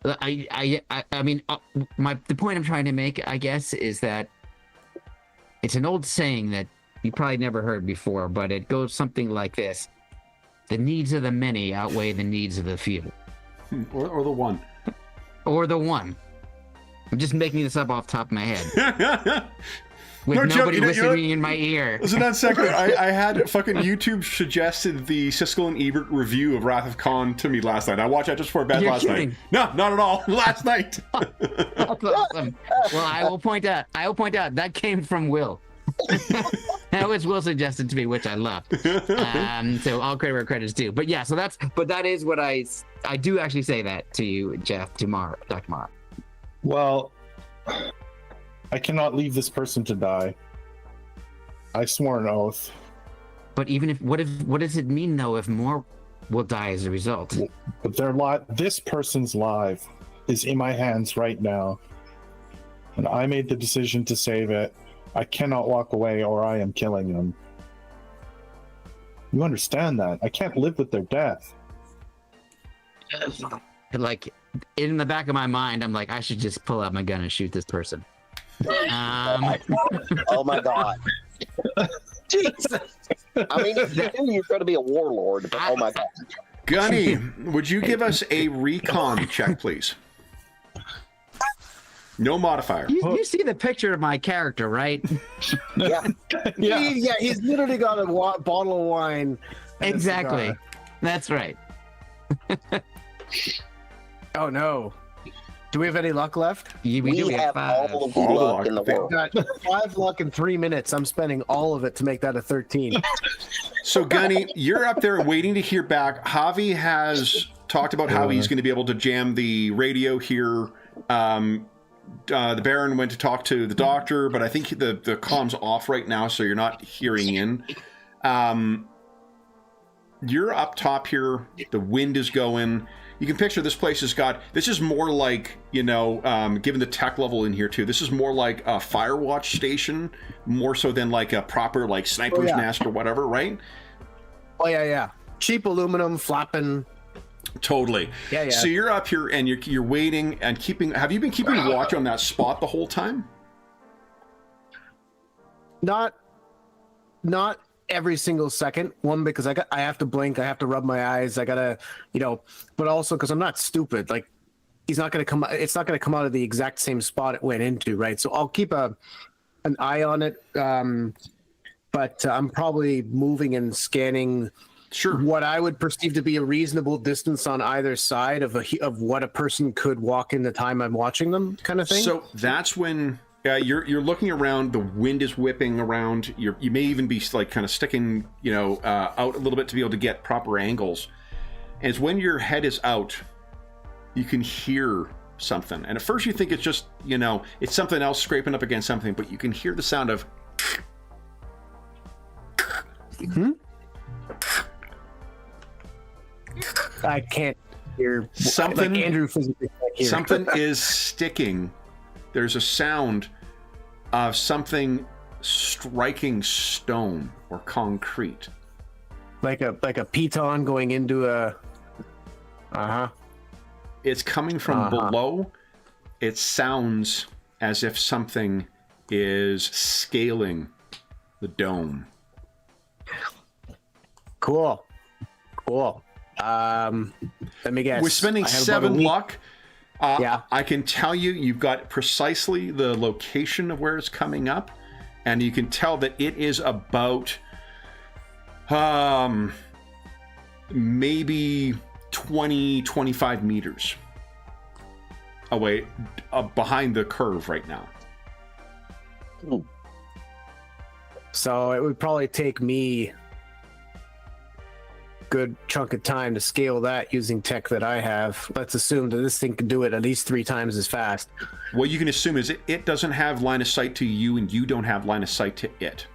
I mean, the point I'm trying to make, I guess, is that it's an old saying that you probably never heard before, but it goes something like this: the needs of the many outweigh the needs of the few.
Or the one.
Or the one. I'm just making this up off the top of my head. With
No joke,
nobody
you know-
whispering in my ear.
Listen, that second, I had fucking YouTube suggested the Siskel and Ebert review of Wrath of Khan to me last night. I watched that just before bed
You're
last
kidding.
night. No, not at all. Last night.
That's awesome. Awesome. Well, I will point out that came from Will. That was Will suggested to me, which I love. So all credit where credit's due. But yeah, that is what I do actually say that to you, Jeff, tomorrow, Dr. Mara.
Well, I cannot leave this person to die. I swore an oath.
But even what does it mean though if more will die as a result?
But this person's life is in my hands right now. And I made the decision to save it. I cannot walk away or I am killing them. You understand that? I can't live with their death.
Like, in the back of my mind, I'm like, I should just pull out my gun and shoot this person.
Oh my god. Jesus. I mean, if you do, you're going to be a warlord, but oh my god.
Gunny, would you give us a recon check, please? No modifier.
You see the picture of my character, right?
Yeah.
Yeah, he's literally got a bottle of wine. and a
Exactly.
cigar.
That's right.
Oh no. Do we have any luck left?
We do. We
have
have 5.
all of the
All the
luck
luck.
in the world.
Got 5 luck in 3 minutes. I'm spending all of it to make that a 13.
So, Gunny, you're up there waiting to hear back. Javi has talked about how he's going to be able to jam the radio here. The Baron went to talk to the doctor, but I think the comm's off right now, so you're not hearing in. You're up top here. The wind is going. You can picture this place has got, this is more like, given the tech level in here too, this is more like a Firewatch station, more so than like a proper like sniper's nest or whatever, right?
Oh yeah. Cheap aluminum flapping.
Totally.
Yeah.
So you're up here and you're waiting and have you been keeping watch on that spot the whole time?
Not every single second. One, because I have to blink, I have to rub my eyes, I gotta, but also because I'm not stupid. Like, it's not gonna come out of the exact same spot it went into, right? So I'll keep an eye on it. But I'm probably moving and scanning.
Sure.
What I would perceive to be a reasonable distance on either side of what a person could walk in the time I'm watching them, kind of thing.
So that's when you're looking around. The wind is whipping around. You may even be like kind of sticking, out a little bit to be able to get proper angles. And it's when your head is out, you can hear something. And at first you think it's just, it's something else scraping up against something, but you can hear the sound of.
I can't hear
Something.
Like Andrew physically can't hear.
Something is sticking. There's a sound of something striking stone or concrete.
like a piton going into a.
It's coming from below. It sounds as if something is scaling the dome.
Cool. Let me guess.
We're spending
I have about a
7
week.
luck.
Yeah.
I can tell you've got precisely the location of where it's coming up, and you can tell that it is about maybe 20-25 meters away behind the curve right now.
So it would probably take me good chunk of time to scale that using tech that I have. Let's assume that this thing can do it at least 3 times as fast.
What you can assume is it doesn't have line of sight to you, and you don't have line of sight to it.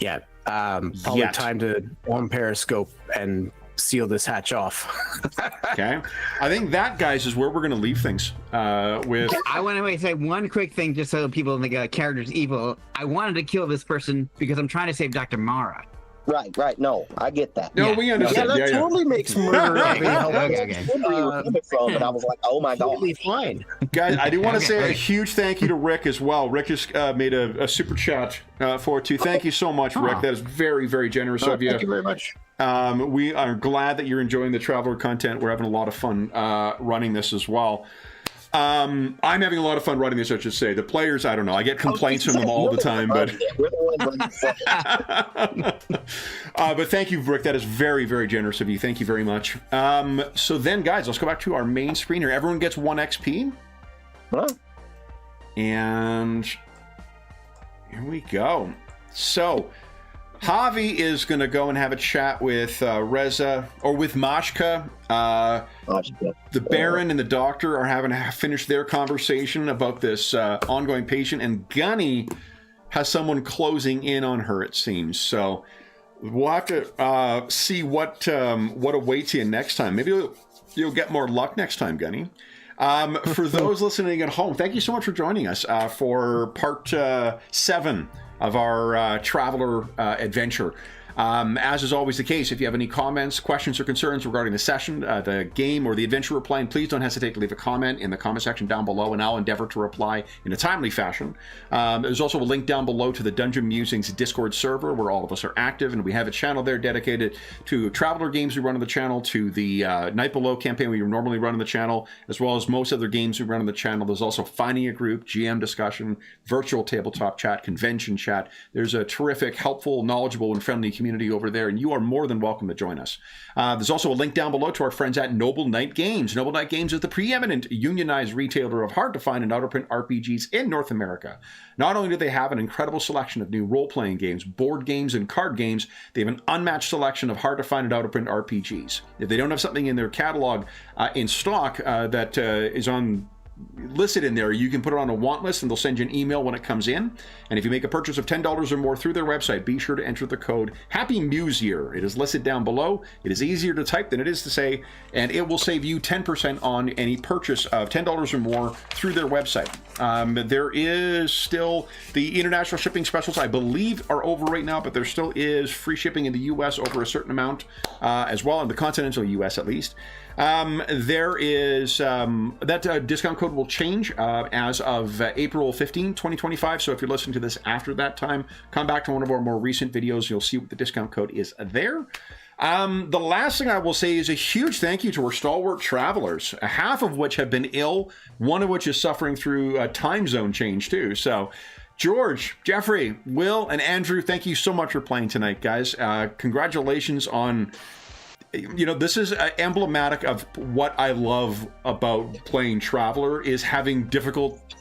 Yeah. Probably
Yet.
time to warm periscope and seal this hatch off.
Okay, I think that, guys, is where we're going to leave things. With
I want to say one quick thing just so people think character's evil. I wanted to kill this person because I'm trying to save Dr. Mara.
Right. No, I get that.
no,
Yeah.
we
Yeah,
understand.
that totally makes murder.
Okay.
But I was like, oh my god.
Totally fine.
Guys, I do want to
Okay.
say a huge thank you to Rick as well. Rick just made a super chat for it too. Thank you so much, Rick. That is very, very generous of you.
Thank you very much.
We are glad that you're enjoying the Traveler content. We're having a lot of fun running this as well. I'm having a lot of fun running this, I should say. The players, I don't know. I get complaints from them all the time, but but thank you, Rick. That is very, very generous of you. Thank you very much. So then, guys, let's go back to our main screen here. Everyone gets 1 XP.
Well,
And here we go. So Javi is going to go and have a chat with Reza, or with Mashka. The Baron and the Doctor are having to finish their conversation about this ongoing patient, and Gunny has someone closing in on her, it seems. So we'll have to see what awaits you next time. Maybe you'll get more luck next time, Gunny. For those listening at home, thank you so much for joining us for part 7 of our Traveler adventure. As is always the case, if you have any comments, questions, or concerns regarding the session, the game, or the adventure we're playing, please don't hesitate to leave a comment in the comment section down below, and I'll endeavor to reply in a timely fashion. There's also a link down below to the Dungeon Musings Discord server, where all of us are active, and we have a channel there dedicated to Traveler games we run on the channel, to the Night Below campaign we normally run on the channel, as well as most other games we run on the channel. There's also Finding a Group, GM discussion, virtual tabletop chat, convention chat. There's a terrific, helpful, knowledgeable, and friendly community over there, and you are more than welcome to join us. There's also a link down below to our friends at Noble Knight Games. Noble Knight Games is the preeminent unionized retailer of hard-to-find and out-of-print RPGs in North America. Not only do they have an incredible selection of new role-playing games, board games, and card games, they have an unmatched selection of hard-to-find and out-of-print RPGs. If they don't have something in their catalog in stock that is on listed in there, you can put it on a want list, and they'll send you an email when it comes in. And if you make a purchase of $10 or more through their website, be sure to enter the code Happy Muse Year. It is listed down below. It is easier to type than it is to say, and it will save you 10% on any purchase of $10 or more through their website. There is still the international shipping specials, I believe, are over right now, but there still is free shipping in the US over a certain amount as well, in the continental US at least. There is that discount code will change as of April 15, 2025. So if you're listening to this after that time, come back to one of our more recent videos. You'll see what the discount code is there. The last thing I will say is a huge thank you to our stalwart travelers, half of which have been ill, one of which is suffering through a time zone change too. So George, Jeffrey, Will, and Andrew, thank you so much for playing tonight, guys. Congratulations on... this is emblematic of what I love about playing Traveler, is having difficult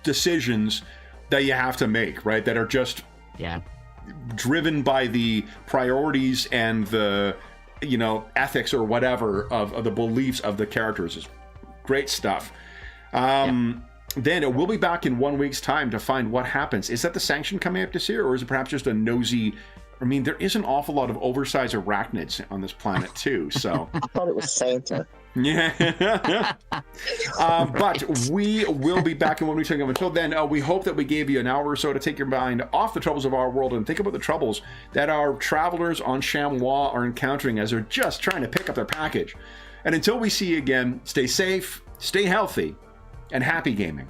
decisions that you have to make, right? That are just driven by the priorities and the, ethics or whatever of the beliefs of the characters. Is great stuff. Then we'll be back in 1 week's time to find what happens. Is that the sanction coming up this year, or is it perhaps just a nosy... I mean, there is an awful lot of oversized arachnids on this planet, too, so...
I thought it was Santa.
Yeah. But we will be back in 1 week's time. Until then, we hope that we gave you an hour or so to take your mind off the troubles of our world and think about the troubles that our travelers on Chamois are encountering as they're just trying to pick up their package. And until we see you again, stay safe, stay healthy, and happy gaming.